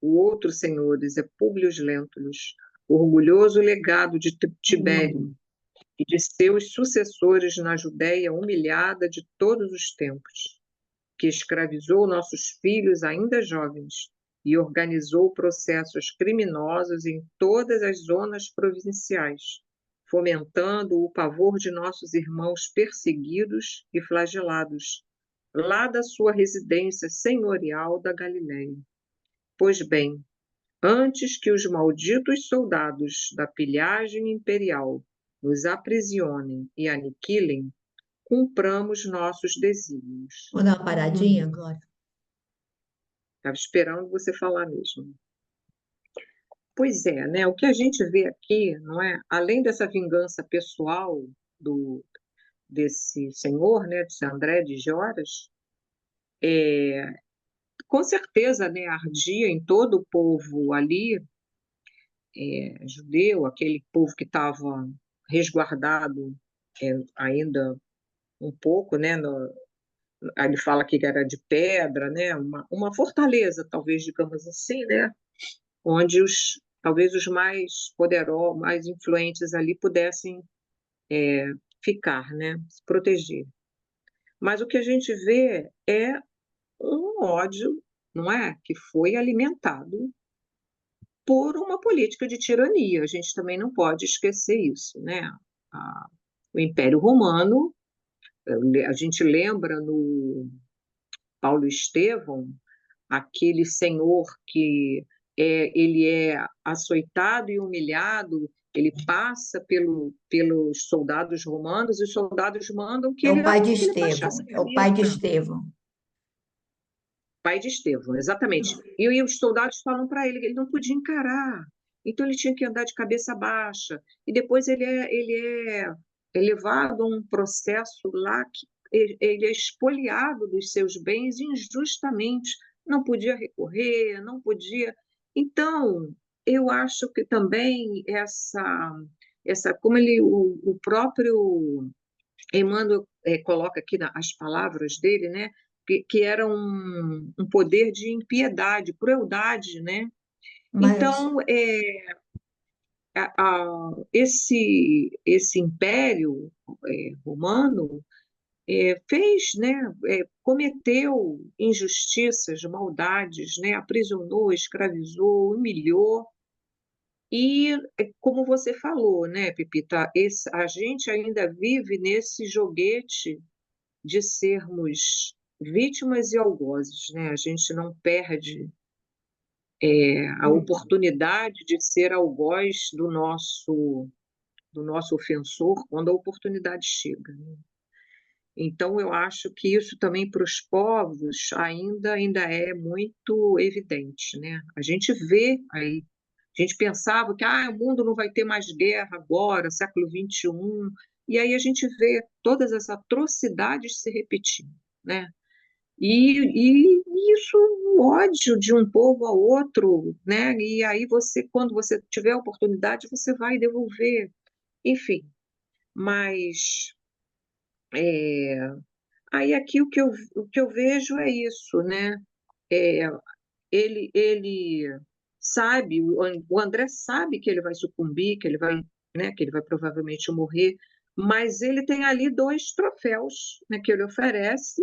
O outro, senhores, é Públio Lentulus, orgulhoso legado de Tibério e de seus sucessores na Judéia humilhada de todos os tempos, que escravizou nossos filhos ainda jovens e organizou processos criminosos em todas as zonas provinciais, fomentando o pavor de nossos irmãos perseguidos e flagelados, lá da sua residência senhorial da Galiléia. Pois bem, antes que os malditos soldados da pilhagem imperial nos aprisionem e aniquilem, cumpramos nossos desígnios. Vou dar uma paradinha agora. Estava esperando você falar mesmo. Pois é, né? O que a gente vê aqui, não é? Além dessa vingança pessoal desse senhor, né, de André de Joras, com certeza, né, ardia em todo o povo ali, judeu, aquele povo que estava resguardado ainda um pouco, né? Aí ele fala que era de pedra, né? Uma fortaleza, talvez, digamos assim, né? Onde talvez os mais poderosos, mais influentes ali pudessem ficar, né? Se proteger. Mas o que a gente vê é um ódio, não é? Que foi alimentado por uma política de tirania. A gente também não pode esquecer isso, né? O Império Romano, a gente lembra no Paulo Estevão, aquele senhor que ele é açoitado e humilhado, ele passa pelos soldados romanos, e os soldados mandam É o pai de que ele baixasse Estevão, a é o pai de cabeça. Estevão. Pai de Estevão, exatamente. E os soldados falam para ele que ele não podia encarar, então ele tinha que andar de cabeça baixa. E depois é levado a um processo lá que ele é expoliado dos seus bens injustamente, não podia recorrer, não podia. Então, eu acho que também como o próprio Emmanuel coloca aqui as palavras dele, né? Que era um poder de impiedade, crueldade, né? Mas, Então, esse império romano fez, né? Cometeu injustiças, maldades, né? Aprisionou, escravizou, humilhou. E, como você falou, né, Pepita, a gente ainda vive nesse joguete de sermos vítimas e algozes, né? A gente não perde a oportunidade de ser algoz do nosso ofensor quando a oportunidade chega, né? Então, eu acho que isso também para os povos ainda é muito evidente, né? A gente vê aí, a gente pensava que o mundo não vai ter mais guerra agora, século XXI, e aí a gente vê todas as atrocidades se repetindo, né? E isso, o ódio de um povo ao outro, né? E aí quando você tiver a oportunidade, você vai devolver, enfim. Mas é, aí aqui o que eu vejo é isso, né? É, ele sabe, o André sabe que ele vai sucumbir, que ele vai, né, que ele vai provavelmente morrer, mas ele tem ali dois troféus, né, que ele oferece,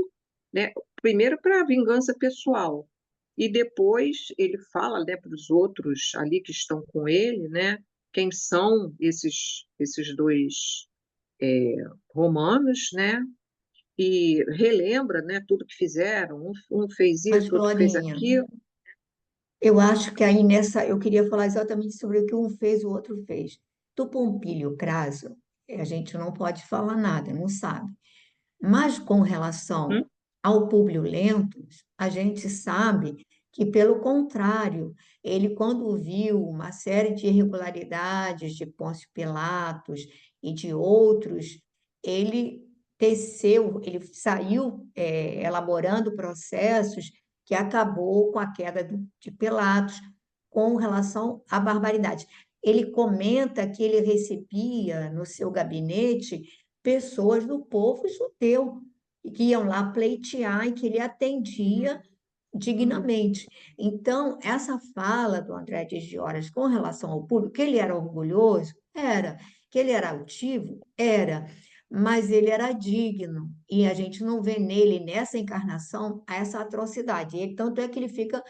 né, primeiro para a vingança pessoal, e depois ele fala, né, para os outros ali que estão com ele, né, quem são esses dois romanos, né, e relembra, né, tudo que fizeram, um fez mas, isso, outro fez Glorinha, aquilo. eu acho que aí nessa, eu queria falar exatamente sobre o que um fez, o outro fez. Do Pompílio Craso, a gente não pode falar nada, não sabe. Mas com relação Uhum. ao Públio Lentulus, a gente sabe que, pelo contrário, ele, quando viu uma série de irregularidades de Pôncio Pilatos e de outros, ele saiu elaborando processos que acabou com a queda de Pilatos com relação à barbaridade. Ele comenta que ele recebia no seu gabinete pessoas do povo judeu e que iam lá pleitear e que ele atendia dignamente. Então, essa fala do André de Horas com relação ao público, que ele era orgulhoso, era, que ele era altivo, era, mas ele era digno, e a gente não vê nele, nessa encarnação, essa atrocidade. Ele, tanto é que ele fica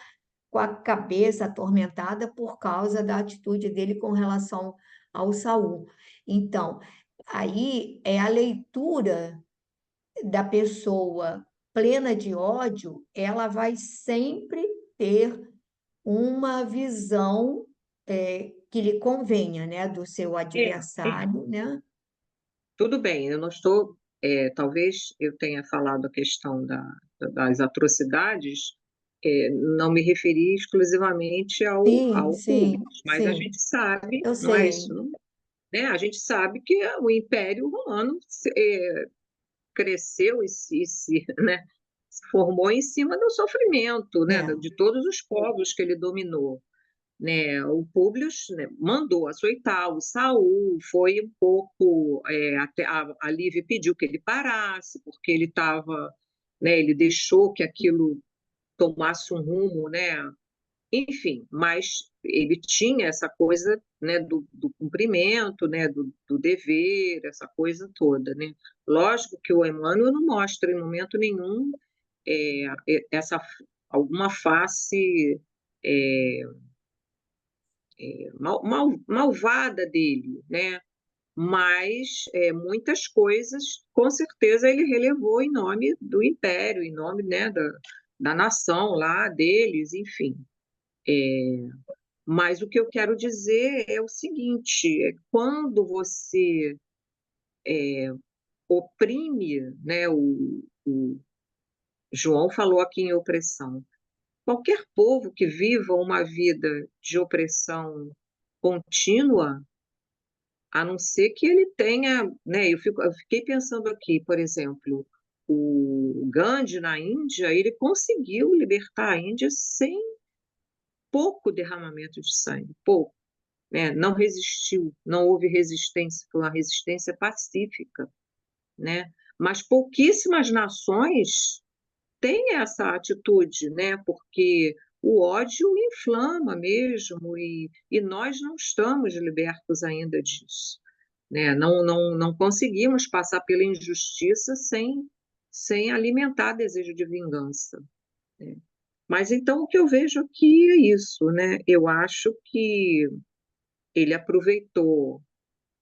com a cabeça atormentada por causa da atitude dele com relação ao Saul. Então, aí é a leitura da pessoa plena de ódio, ela vai sempre ter uma visão que lhe convenha, né, do seu É, adversário, né? tudo bem, eu não estou. Talvez eu tenha falado a questão das atrocidades, não me referi exclusivamente Sim, ao sim, público, mas a sim, gente sabe, eu não é sei. isso, não? Né? A gente sabe que o Império Romano cresceu né, se formou em cima do sofrimento, né, É. de todos os povos que ele dominou. Né, o Públio, né, mandou açoitar o Saul, foi um pouco, até a Lívia pediu que ele parasse, porque ele estava, né, ele deixou que aquilo tomasse um rumo, né, enfim, mas ele tinha essa coisa, né, do cumprimento, né, do dever, essa coisa toda, né. Lógico que o Emmanuel não mostra em momento nenhum essa alguma face é, malvada dele, né? Mas muitas coisas, com certeza, ele relevou em nome do império, em nome, né, da nação lá deles, enfim. Mas o que eu quero dizer é o seguinte: quando você oprime, né, o João falou aqui em opressão. Qualquer povo que viva uma vida de opressão contínua, a não ser que ele tenha, né? Eu fiquei pensando aqui, por exemplo, o Gandhi na Índia, ele conseguiu libertar a Índia sem pouco derramamento de sangue, pouco, né? Não resistiu, não houve resistência, foi uma resistência pacífica, né? Mas pouquíssimas nações têm essa atitude, né? Porque o ódio inflama mesmo e nós não estamos libertos ainda disso, né? Não conseguimos passar pela injustiça sem alimentar desejo de vingança, né? Mas então o que eu vejo aqui é isso, né? Eu acho que ele aproveitou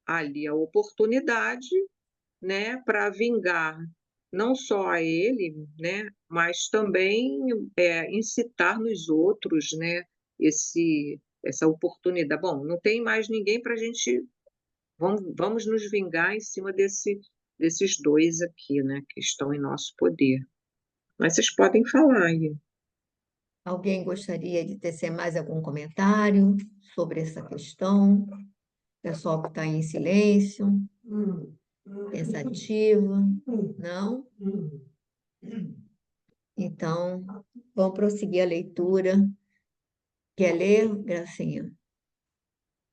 ali a oportunidade, né, para vingar não só a ele, né, mas também incitar nos outros, né, essa oportunidade. Bom, não tem mais ninguém para a gente, vamos nos vingar em cima desses dois aqui, né, que estão em nosso poder. Mas vocês podem falar aí. Alguém gostaria de tecer mais algum comentário sobre essa questão? Pessoal que está em silêncio, pensativo, não? Então, vamos prosseguir a leitura. Quer ler, Gracinha?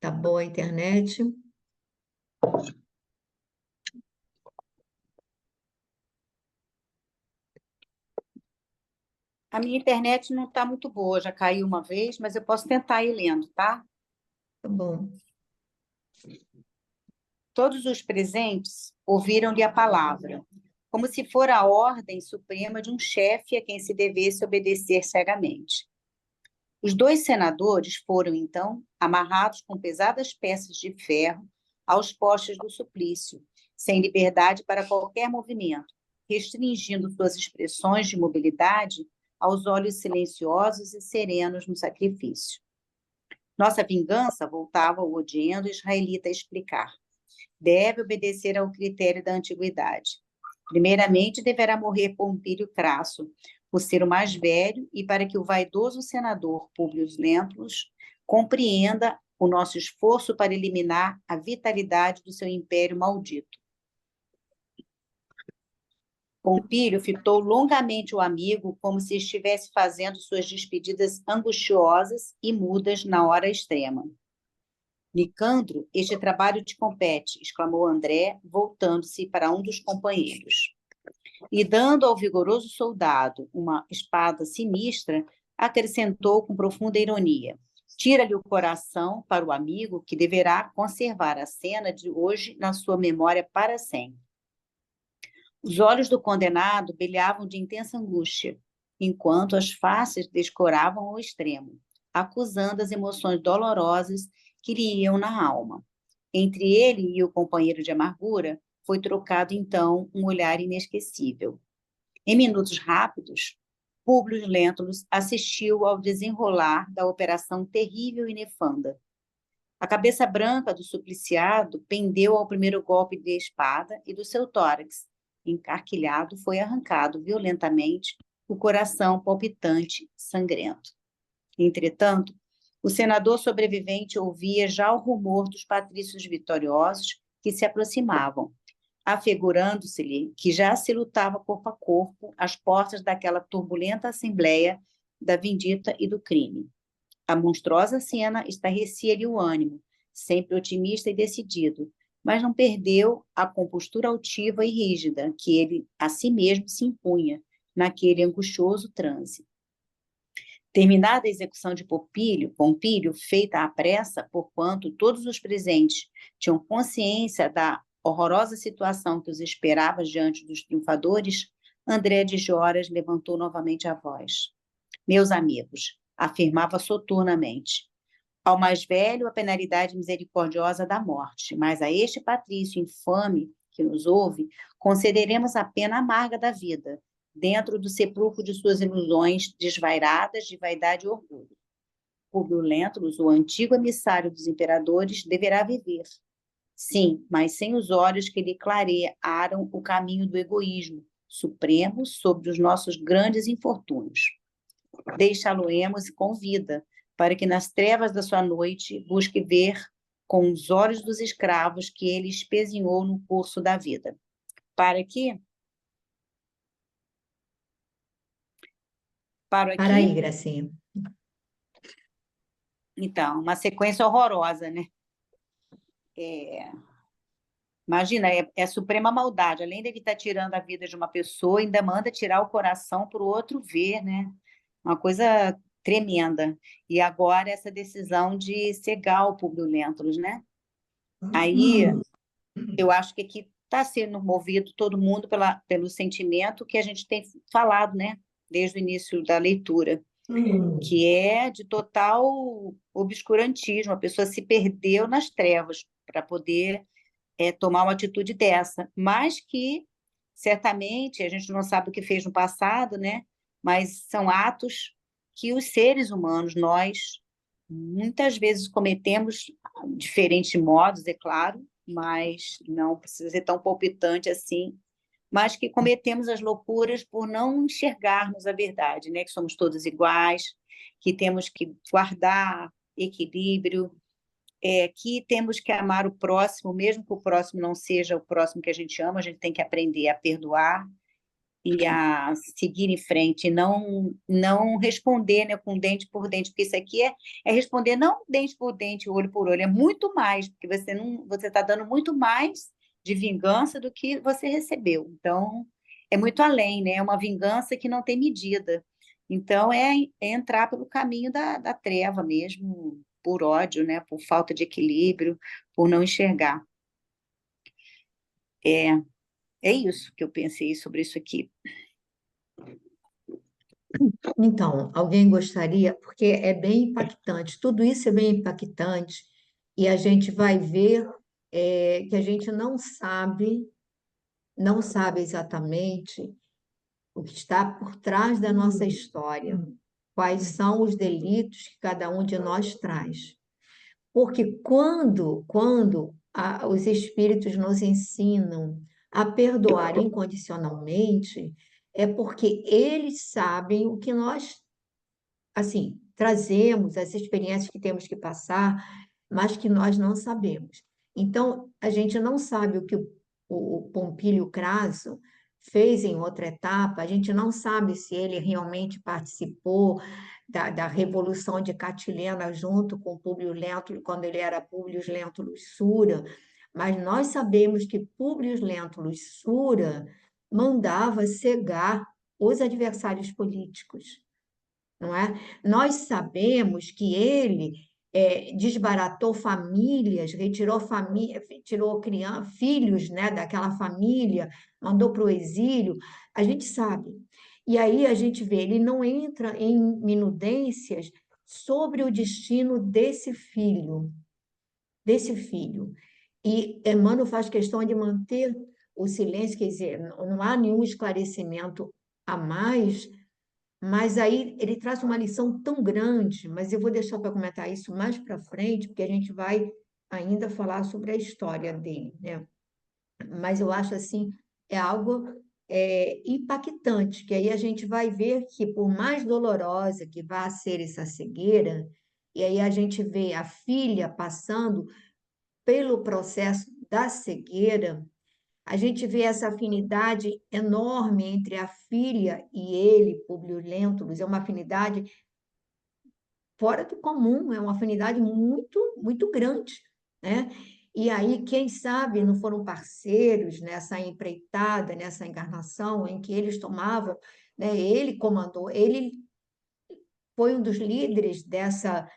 Tá boa a internet? A minha internet não está muito boa, já caiu uma vez, mas eu posso tentar ir lendo, tá? Tá bom. Todos os presentes ouviram-lhe a palavra, como se fora a ordem suprema de um chefe a quem se devesse obedecer cegamente. Os dois senadores foram, então, amarrados com pesadas peças de ferro aos postes do suplício, sem liberdade para qualquer movimento, restringindo suas expressões de mobilidade aos olhos silenciosos e serenos no sacrifício. Nossa vingança, voltava o odiento israelita a explicar, deve obedecer ao critério da antiguidade. Primeiramente, deverá morrer Pompílio Crasso, por ser o mais velho e para que o vaidoso senador Públio Lentulus compreenda o nosso esforço para eliminar a vitalidade do seu império maldito. Pompílio fitou longamente o amigo, como se estivesse fazendo suas despedidas angustiosas e mudas na hora extrema. Nicandro, este trabalho te compete, exclamou André, voltando-se para um dos companheiros. E dando ao vigoroso soldado uma espada sinistra, acrescentou com profunda ironia: tira-lhe o coração para o amigo que deverá conservar a cena de hoje na sua memória para sempre. Os olhos do condenado brilhavam de intensa angústia, enquanto as faces descoravam ao extremo, acusando as emoções dolorosas que lhe iam na alma. Entre ele e o companheiro de amargura, foi trocado então um olhar inesquecível. Em minutos rápidos, Públio Lentulus assistiu ao desenrolar da operação terrível e nefanda. A cabeça branca do supliciado pendeu ao primeiro golpe de espada e do seu tórax, encarquilhado, foi arrancado violentamente o coração palpitante, sangrento. Entretanto, o senador sobrevivente ouvia já o rumor dos patrícios vitoriosos que se aproximavam, afigurando-se-lhe que já se lutava corpo a corpo às portas daquela turbulenta assembleia da vindita e do crime. A monstruosa cena estarrecia-lhe o ânimo, sempre otimista e decidido, mas não perdeu a compostura altiva e rígida que ele a si mesmo se impunha naquele angustioso transe. Terminada a execução de Pompílio, feita à pressa, porquanto todos os presentes tinham consciência da horrorosa situação que os esperava diante dos triunfadores, André de Joras levantou novamente a voz. Meus amigos, afirmava soturnamente, Ao mais velho, a penalidade misericordiosa da morte, mas a este patrício infame que nos ouve, concederemos a pena amarga da vida, dentro do sepulcro de suas ilusões desvairadas de vaidade e orgulho. Públio Lentulus, o antigo emissário dos imperadores, deverá viver. Sim, mas sem os olhos que lhe clarearam o caminho do egoísmo supremo sobre os nossos grandes infortúnios. Deixá-lo-emos com vida, para que nas trevas da sua noite busque ver com os olhos dos escravos que ele espezinhou no curso da vida. Para aqui? Paro Para aí, aqui? Gracinha. Então, uma sequência horrorosa, né? Imagina, é suprema maldade. Além dele estar tirando a vida de uma pessoa, ainda manda tirar o coração para o outro ver, né? Uma coisa tremenda. E agora essa decisão de cegar o Públio Lentulus, né? Aí eu acho que aqui está sendo movido todo mundo pelo sentimento que a gente tem falado, né? Desde o início da leitura, que é de total obscurantismo. A pessoa se perdeu nas trevas para poder tomar uma atitude dessa, mas que certamente a gente não sabe o que fez no passado, né? Mas são atos que os seres humanos, nós, muitas vezes cometemos diferentes modos, é claro, mas não precisa ser tão palpitante assim, mas que cometemos as loucuras por não enxergarmos a verdade, né? Que somos todos iguais, que temos que guardar equilíbrio, que temos que amar o próximo, mesmo que o próximo não seja o próximo que a gente ama, a gente tem que aprender a perdoar e a seguir em frente, e não responder, né, com dente por dente, porque isso aqui é responder não dente por dente, olho por olho, é muito mais, porque você está dando muito mais de vingança do que você recebeu. Então, é muito além, né? É uma vingança que não tem medida. Então, é entrar pelo caminho da treva mesmo, por ódio, né? Por falta de equilíbrio, por não enxergar. É isso que eu pensei sobre isso aqui. Então, alguém gostaria, porque é bem impactante, tudo isso é bem impactante, e a gente vai ver que a gente não sabe exatamente o que está por trás da nossa história, quais são os delitos que cada um de nós traz. Porque quando os espíritos nos ensinam a perdoar incondicionalmente, é porque eles sabem o que nós, assim, trazemos, as experiências que temos que passar, mas que nós não sabemos. Então, a gente não sabe o que o Pompílio Crasso fez em outra etapa, a gente não sabe se ele realmente participou da Revolução de Catilina junto com Públio Lentulus, quando ele era Públio Lentulus Sura, mas nós sabemos que Públio Lentulus Sura mandava cegar os adversários políticos, não é? Nós sabemos que ele desbaratou famílias, tirou filhos, né, daquela família, mandou para o exílio, a gente sabe. E aí a gente vê, ele não entra em minudências sobre o destino desse filho, E Emmanuel faz questão de manter o silêncio, quer dizer, não há nenhum esclarecimento a mais, mas aí ele traz uma lição tão grande, mas eu vou deixar para comentar isso mais para frente, porque a gente vai ainda falar sobre a história dele, né? Mas eu acho assim, é algo impactante, que aí a gente vai ver que por mais dolorosa que vá ser essa cegueira, e aí a gente vê a filha passando pelo processo da cegueira, a gente vê essa afinidade enorme entre a filha e ele, Públio Lentulus, é uma afinidade fora do comum, é uma afinidade muito, muito grande, né? E aí, quem sabe, não foram parceiros nessa empreitada, nessa encarnação em que eles tomavam, né? Ele comandou, ele foi um dos líderes dessa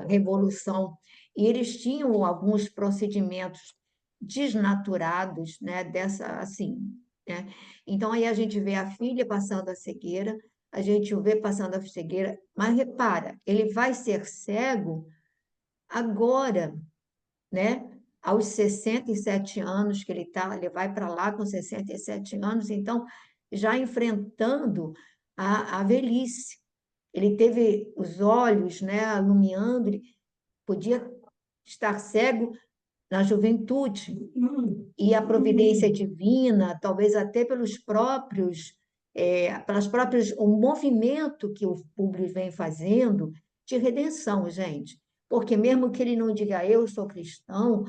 revolução, e eles tinham alguns procedimentos desnaturados, né, dessa assim, né? Então aí a gente vê a filha passando a cegueira, a gente o vê passando a cegueira, mas repara, ele vai ser cego agora, né? Aos 67 anos que ele vai para lá com 67 anos, então já enfrentando a velhice. Ele teve os olhos, né, alumiando, ele podia estar cego na juventude. E a providência divina, talvez até pelas próprias, o movimento que o Públio vem fazendo de redenção, gente. Porque mesmo que ele não diga eu sou cristão,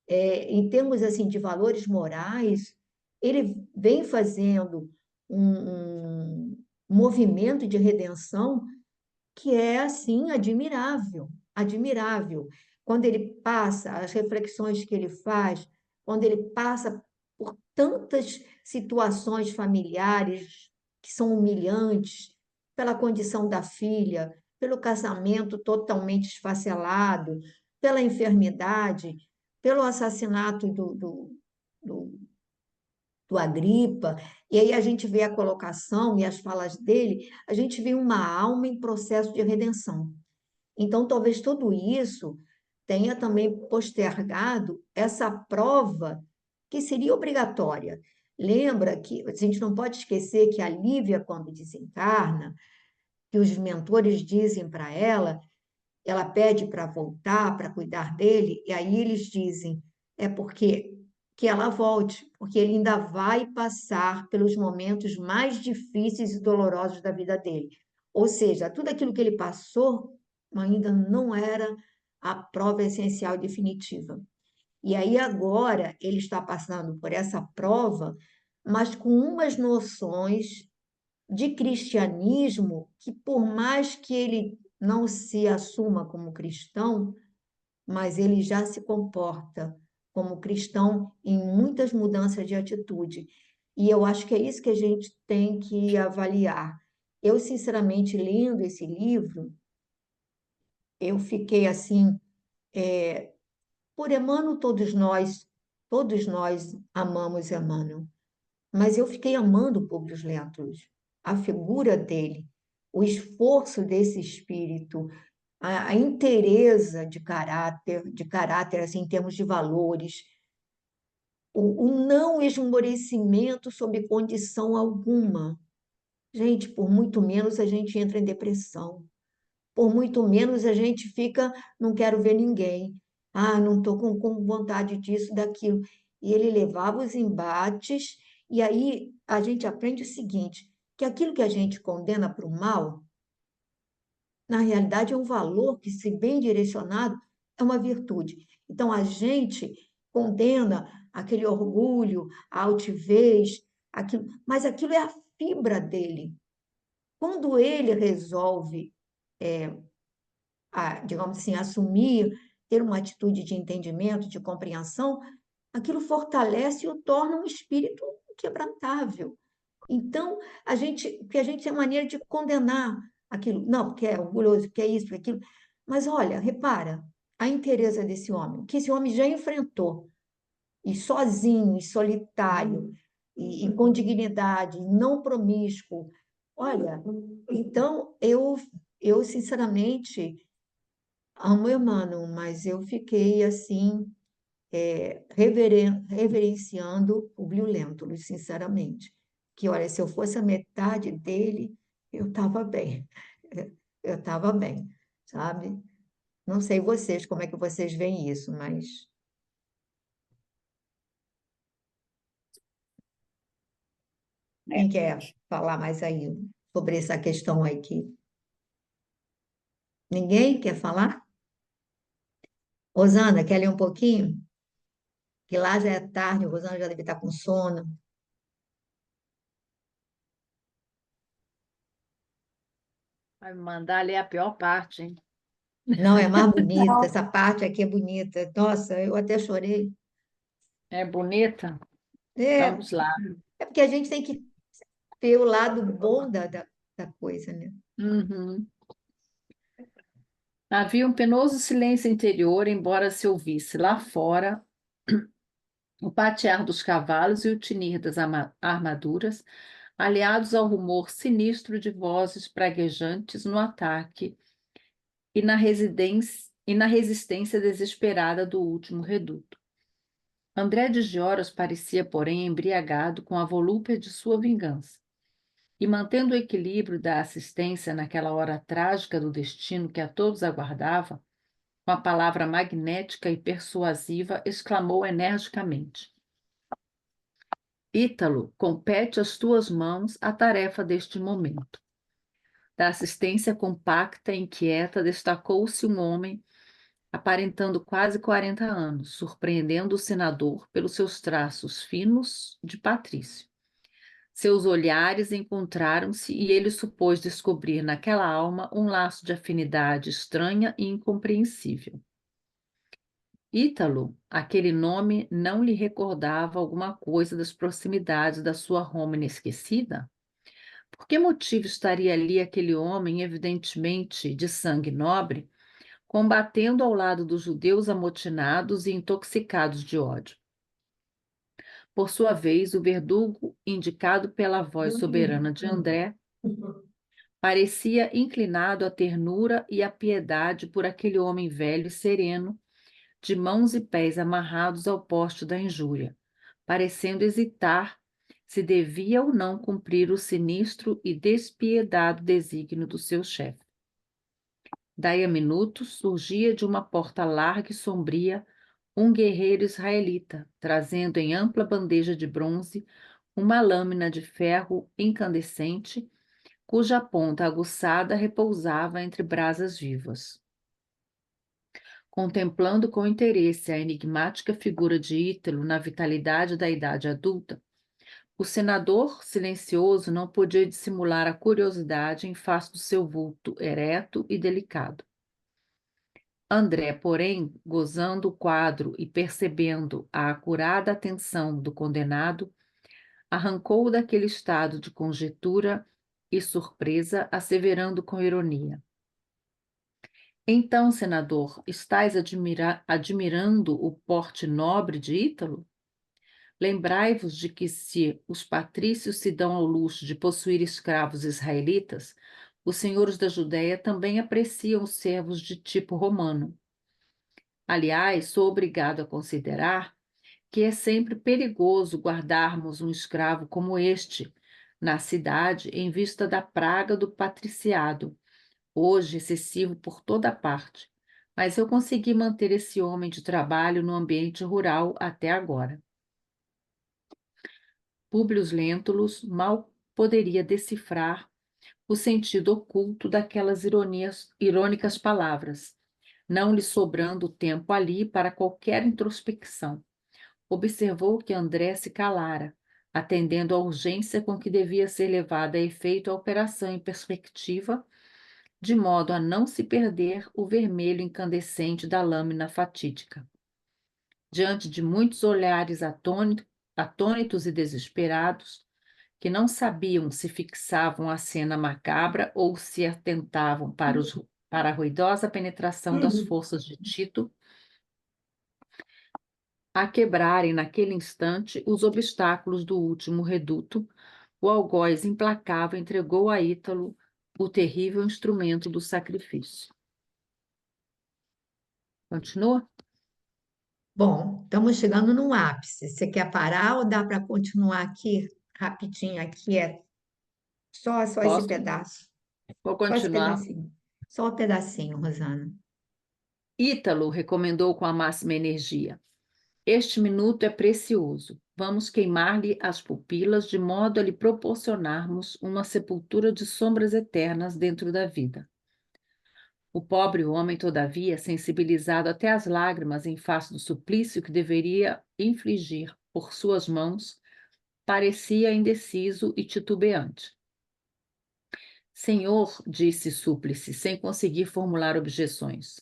em termos assim de valores morais, ele vem fazendo um movimento de redenção que é assim admirável, admirável. Quando ele passa, as reflexões que ele faz, quando ele passa por tantas situações familiares que são humilhantes, pela condição da filha, pelo casamento totalmente esfacelado, pela enfermidade, pelo assassinato do do Agripa, e aí a gente vê a colocação e as falas dele, a gente vê uma alma em processo de redenção. Então, talvez tudo isso tenha também postergado essa prova que seria obrigatória. Lembra que a gente não pode esquecer que a Lívia, quando desencarna, que os mentores dizem para ela pede para voltar, para cuidar dele, e aí eles dizem, é porque que ela volte, porque ele ainda vai passar pelos momentos mais difíceis e dolorosos da vida dele. Ou seja, tudo aquilo que ele passou ainda não era a prova essencial e definitiva. E aí agora ele está passando por essa prova, mas com umas noções de cristianismo que, por mais que ele não se assuma como cristão, mas ele já se comporta como cristão em muitas mudanças de atitude. E eu acho que é isso que a gente tem que avaliar. Eu, sinceramente, lendo esse livro, eu fiquei assim, por Emmanuel, todos nós amamos Emmanuel. Mas eu fiquei amando o Públio Lentulus, a figura dele, o esforço desse espírito, a inteireza de caráter assim, em termos de valores, o não esmorecimento sob condição alguma. Gente, por muito menos a gente entra em depressão, por muito menos a gente fica, não quero ver ninguém, não estou com vontade disso, daquilo. E ele levava os embates, e aí a gente aprende o seguinte, que aquilo que a gente condena para o mal, na realidade é um valor que, se bem direcionado, é uma virtude. Então a gente condena aquele orgulho, a altivez, aquilo, mas aquilo é a fibra dele. Quando ele resolve digamos assim, assumir, ter uma atitude de entendimento, de compreensão, aquilo fortalece e o torna um espírito inquebrantável. Então, porque a gente tem maneira de condenar aquilo, não, porque é orgulhoso, porque é isso, porque é aquilo. Mas olha, repara, a inteireza desse homem, que esse homem já enfrentou, e sozinho, e solitário, e com dignidade, não promíscuo. Olha, então eu sinceramente amo Emmanuel, mas eu fiquei assim, reverenciando o Publio Lentulus, sinceramente. Que, olha, se eu fosse a metade dele, eu estava bem. Eu estava bem, sabe? Não sei vocês, como é que vocês veem isso, mas quem quer falar mais aí sobre essa questão aqui? Ninguém quer falar? Rosana, quer ler um pouquinho? Que lá já é tarde, a Rosana já deve estar com sono. Vai me mandar ler a pior parte, hein? Não, é mais bonita, essa parte aqui é bonita. Nossa, eu até chorei. É bonita? É, Vamos lá. é porque a gente tem que ter o lado bom da coisa, né? Uhum. Havia um penoso silêncio interior, embora se ouvisse lá fora o patear dos cavalos e o tinir das armaduras, aliados ao rumor sinistro de vozes praguejantes no ataque e na resistência desesperada do último reduto. André de Gioras parecia, porém, embriagado com a volúpia de sua vingança. E mantendo o equilíbrio da assistência naquela hora trágica do destino que a todos aguardava, com a palavra magnética e persuasiva, exclamou energicamente: Ítalo, compete às tuas mãos a tarefa deste momento. Da assistência compacta e inquieta destacou-se um homem aparentando quase 40 anos, surpreendendo o senador pelos seus traços finos de patrício. Seus olhares encontraram-se e ele supôs descobrir naquela alma um laço de afinidade estranha e incompreensível. Ítalo, aquele nome não lhe recordava alguma coisa das proximidades da sua Roma inesquecida? Por que motivo estaria ali aquele homem, evidentemente de sangue nobre, combatendo ao lado dos judeus amotinados e intoxicados de ódio? Por sua vez, o verdugo, indicado pela voz soberana de André, parecia inclinado à ternura e à piedade por aquele homem velho e sereno, de mãos e pés amarrados ao poste da injúria, parecendo hesitar se devia ou não cumprir o sinistro e despiedado desígnio do seu chefe. Daí a minutos surgia de uma porta larga e sombria um guerreiro israelita, trazendo em ampla bandeja de bronze uma lâmina de ferro incandescente, cuja ponta aguçada repousava entre brasas vivas. Contemplando com interesse a enigmática figura de Ítalo na vitalidade da idade adulta, o senador, silencioso, não podia dissimular a curiosidade em face do seu vulto ereto e delicado. André, porém, gozando o quadro e percebendo a acurada atenção do condenado, arrancou-o daquele estado de conjetura e surpresa, asseverando com ironia: Então, senador, estais admirando o porte nobre de Ítalo? Lembrai-vos de que, se os patrícios se dão ao luxo de possuir escravos israelitas, os senhores da Judéia também apreciam os servos de tipo romano. Aliás, sou obrigado a considerar que é sempre perigoso guardarmos um escravo como este na cidade em vista da praga do patriciado, hoje excessivo por toda parte. Mas eu consegui manter esse homem de trabalho no ambiente rural até agora. Públio Lentulus mal poderia decifrar o sentido oculto daquelas irônicas palavras, não lhe sobrando tempo ali para qualquer introspecção. Observou que André se calara, atendendo à urgência com que devia ser levada a efeito a operação em perspectiva, de modo a não se perder o vermelho incandescente da lâmina fatídica. Diante de muitos olhares atônitos e desesperados, que não sabiam se fixavam a cena macabra ou se atentavam para a ruidosa penetração das forças de Tito, a quebrarem naquele instante os obstáculos do último reduto, o algoz implacável entregou a Ítalo o terrível instrumento do sacrifício. Continua? Bom, estamos chegando no ápice. Você quer parar ou dá para continuar aqui, rapidinho? Aqui é só esse Posso? pedaço. Vou Só esse continuar. pedacinho. Só um pedacinho, Rosana. Ítalo recomendou com a máxima energia: Este minuto é precioso. Vamos queimar-lhe as pupilas de modo a lhe proporcionarmos uma sepultura de sombras eternas dentro da vida. O pobre homem, todavia, sensibilizado até às lágrimas em face do suplício que deveria infligir por suas mãos, parecia indeciso e titubeante. Senhor, disse Súplice, sem conseguir formular objeções.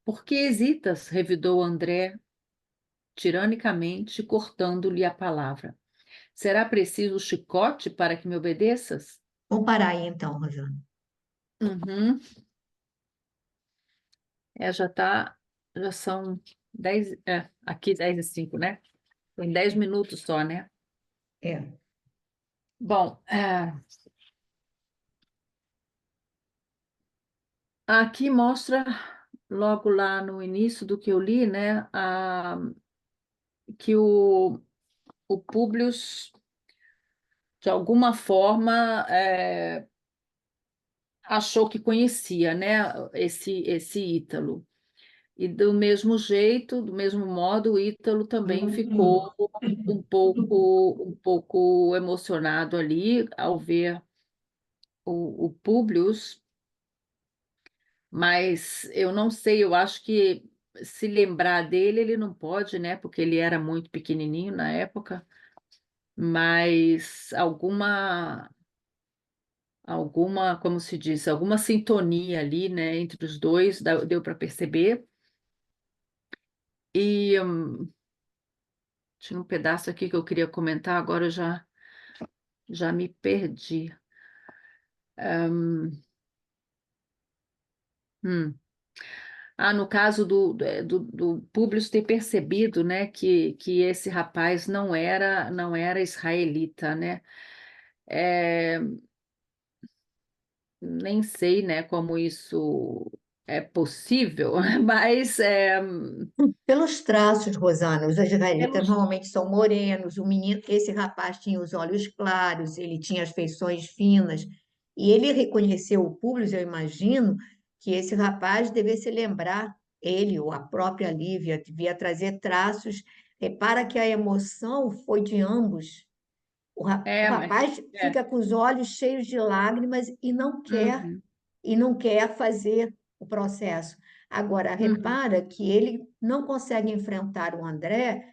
Por que hesitas? Revidou André, tiranicamente, cortando-lhe a palavra. Será preciso chicote para que me obedeças? Vamos parar aí então, Rosana. Uhum. Já são 10, aqui 10:05, né? Tem 10 minutos só, né? É. Bom, aqui mostra, logo lá no início do que eu li, né, que o Públio, de alguma forma, achou que conhecia, né, esse Ítalo. E do mesmo jeito, do mesmo modo, o Ítalo também ficou um pouco emocionado ali ao ver o Públio, mas eu não sei, eu acho que se lembrar dele, ele não pode, né, porque ele era muito pequenininho na época, mas como se diz, alguma sintonia ali, né, entre os dois, deu para perceber. E tinha um pedaço aqui que eu queria comentar, agora eu já me perdi. Hum. No caso do Públio ter percebido, né, que esse rapaz não era israelita, né? É, nem sei, né, como isso é possível, mas Pelos traços, Rosana, os israelitas pelos, normalmente são morenos. O menino, esse rapaz tinha os olhos claros, ele tinha as feições finas, e ele reconheceu o Públio, eu imagino que esse rapaz devesse lembrar ele ou a própria Lívia, devia trazer traços. Repara que a emoção foi de ambos. O mas rapaz fica com os olhos cheios de lágrimas uhum, e não quer fazer o processo. Agora, uhum, repara que ele não consegue enfrentar o André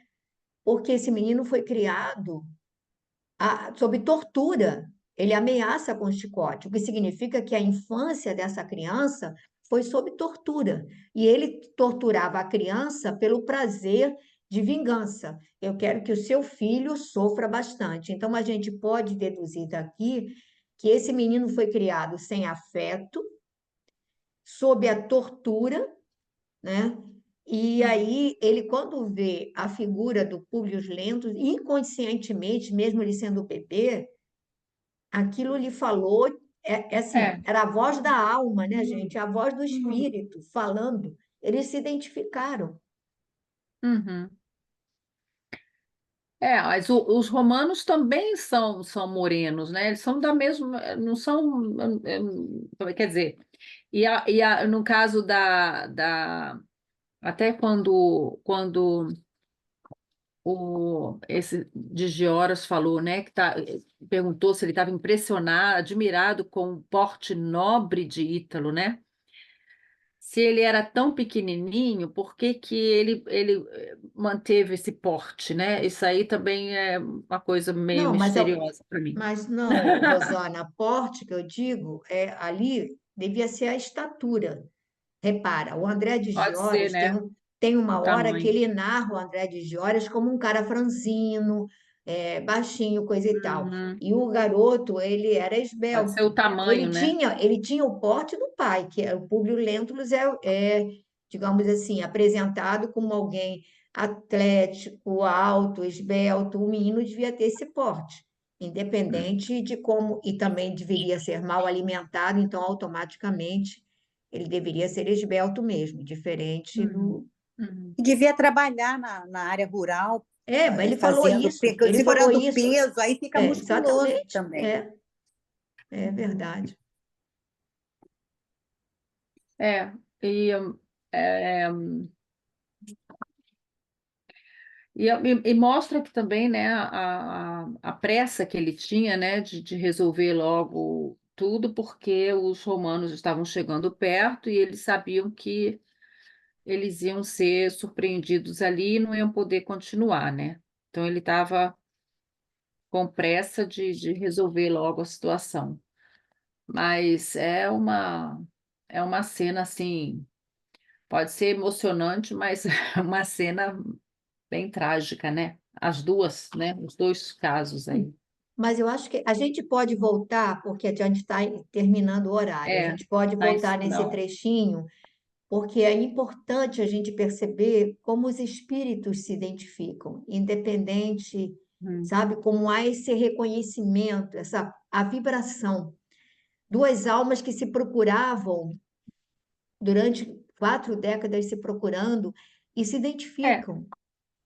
porque esse menino foi criado sob tortura. Ele ameaça com chicote, o que significa que a infância dessa criança foi sob tortura. E ele torturava a criança pelo prazer de vingança. Eu quero que o seu filho sofra bastante. Então, a gente pode deduzir daqui que esse menino foi criado sem afeto, sob a tortura, né? E uhum. aí ele, quando vê a figura do Públio Lentulus, inconscientemente, mesmo ele sendo bebê, aquilo lhe falou, é assim, É, era a voz da alma, né, gente? A voz do espírito falando. Eles se identificaram. uhum. Mas os romanos também são morenos, né? Eles são da mesma, não são, quer dizer, no caso até quando esse Digioras falou, né, perguntou se ele estava impressionado, admirado com o porte nobre de Ítalo, né? Se ele era tão pequenininho, por que que ele manteve esse porte, né? Isso aí também é uma coisa meio Não, misteriosa para mim. mas não, Rosana, porte que eu digo, ali devia ser a estatura. Repara, o André de Pode ser, Gioras né? tem O uma hora que tamanho. ele narra o André de Gioras como um cara franzino, baixinho, coisa e tal. Uhum. E o garoto, ele era Pode ser o esbelto. tamanho, né? Ele tinha o porte do pai, que é o Públio Lentulus digamos assim, apresentado como alguém atlético, alto, esbelto. O menino devia ter esse porte, independente de como, e também deveria ser mal alimentado, então automaticamente ele deveria ser esbelto mesmo, diferente Uhum. do. Uhum. E devia trabalhar na área rural, Mas ele falou isso, ele falou segurando isso. peso, aí fica musculoso Exatamente, também. é verdade. É, e, é, e mostra que também, né, a pressa que ele tinha, né, de resolver logo tudo, porque os romanos estavam chegando perto e eles sabiam que eles iam ser surpreendidos ali e não iam poder continuar, né? Então ele estava com pressa de resolver logo a situação. Mas é uma cena assim, pode ser emocionante, mas é uma cena bem trágica, né? As duas, né? Os dois casos aí. Mas eu acho que a gente pode voltar, porque a gente está terminando o horário, a É, gente pode mas voltar nesse não. trechinho, porque é importante a gente perceber como os espíritos se identificam, independente. sabe? Como há esse reconhecimento, a vibração. Duas almas que se procuravam durante 4 décadas se procurando e se É, identificam.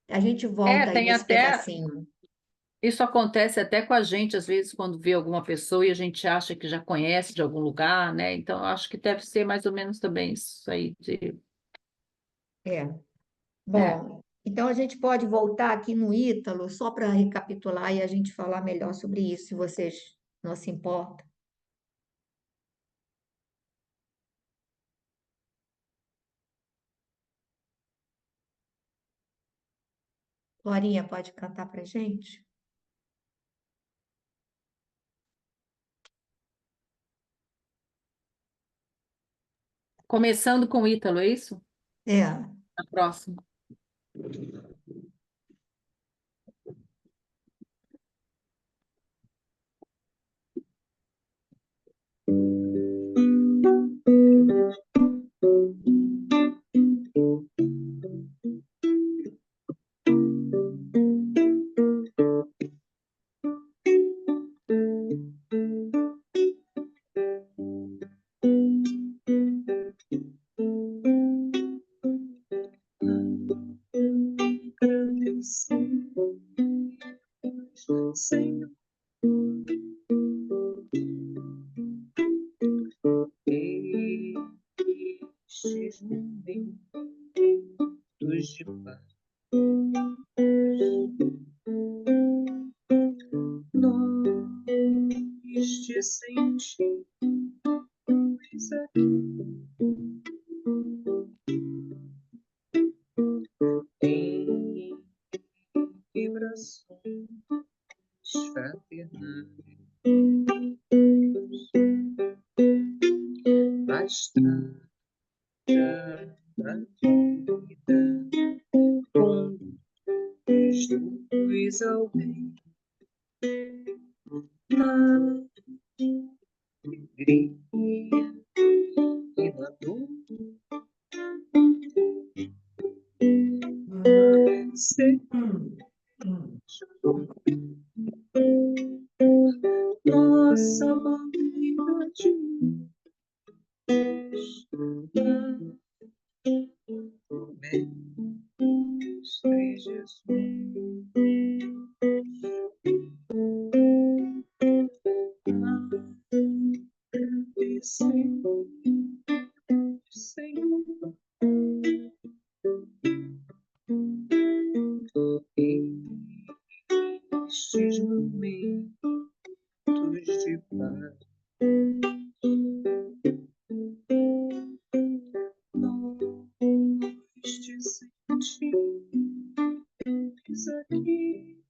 A gente volta aí tem nesse até. pedacinho. Isso acontece até com a gente, às vezes, quando vê alguma pessoa e a gente acha que já conhece de algum lugar, né? Então, eu acho que deve ser mais ou menos também isso aí de. É. É. Bom, então a gente pode voltar aqui no Ítalo, só para recapitular e a gente falar melhor sobre isso, se vocês não se importam. Florinha, pode cantar para gente? Começando com o Ítalo, é isso? É. A próxima. Senhor, estes momentos de paz, nós te sentimos aqui em vibrações fraternais, na estrada da vida, conduz ao bem, na alegria e na dor. Nossa bandeira de Mestre Jesus, Senhor, Senhor, estes momentos de paz, nós te sentimos aqui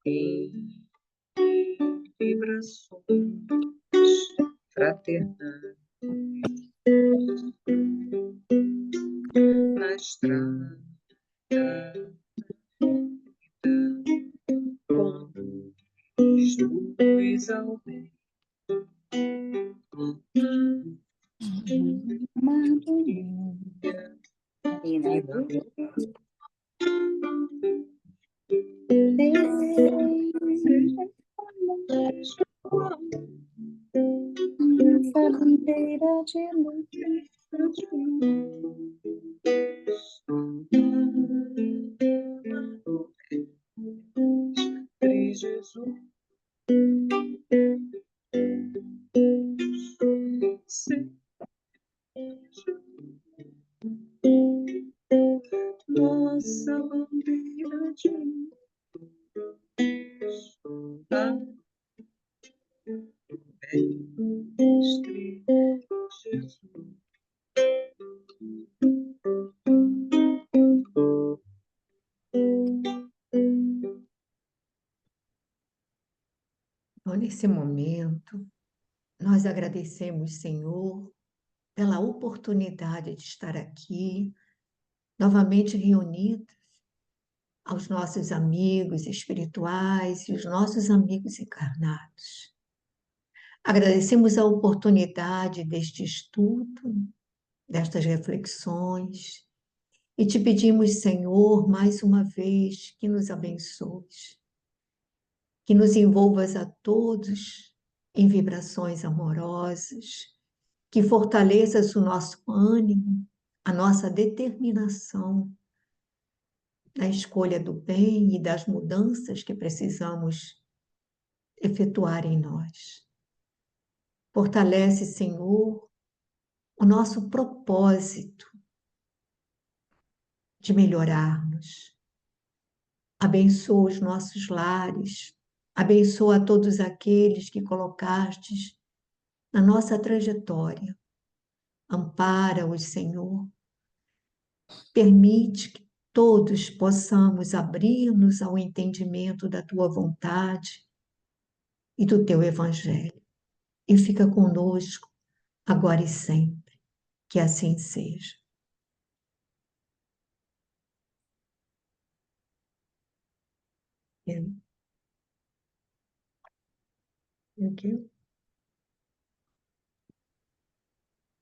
em vibrações fraternais, na estrada conduz ao bem. E na essa bandeira de luz. Mestre Jesus, nossa bandeira de Mestre Jesus. Então, nesse momento, nós agradecemos, Senhor, pela oportunidade de estar aqui, novamente reunidos, aos nossos amigos espirituais e os nossos amigos encarnados. Agradecemos a oportunidade deste estudo, destas reflexões, E te pedimos, Senhor, mais uma vez, que nos abençoes, que nos envolvas a todos em vibrações amorosas, que fortaleças o nosso ânimo, a nossa determinação na escolha do bem e das mudanças que precisamos efetuar em nós. Fortalece, Senhor, o nosso propósito de melhorarmos. Abençoa os nossos lares, abençoa todos aqueles que colocastes na nossa trajetória. Ampara-os, Senhor. Permite que todos possamos abrir-nos ao entendimento da tua vontade e do teu evangelho. E fica conosco agora e sempre. Que assim seja. Ok?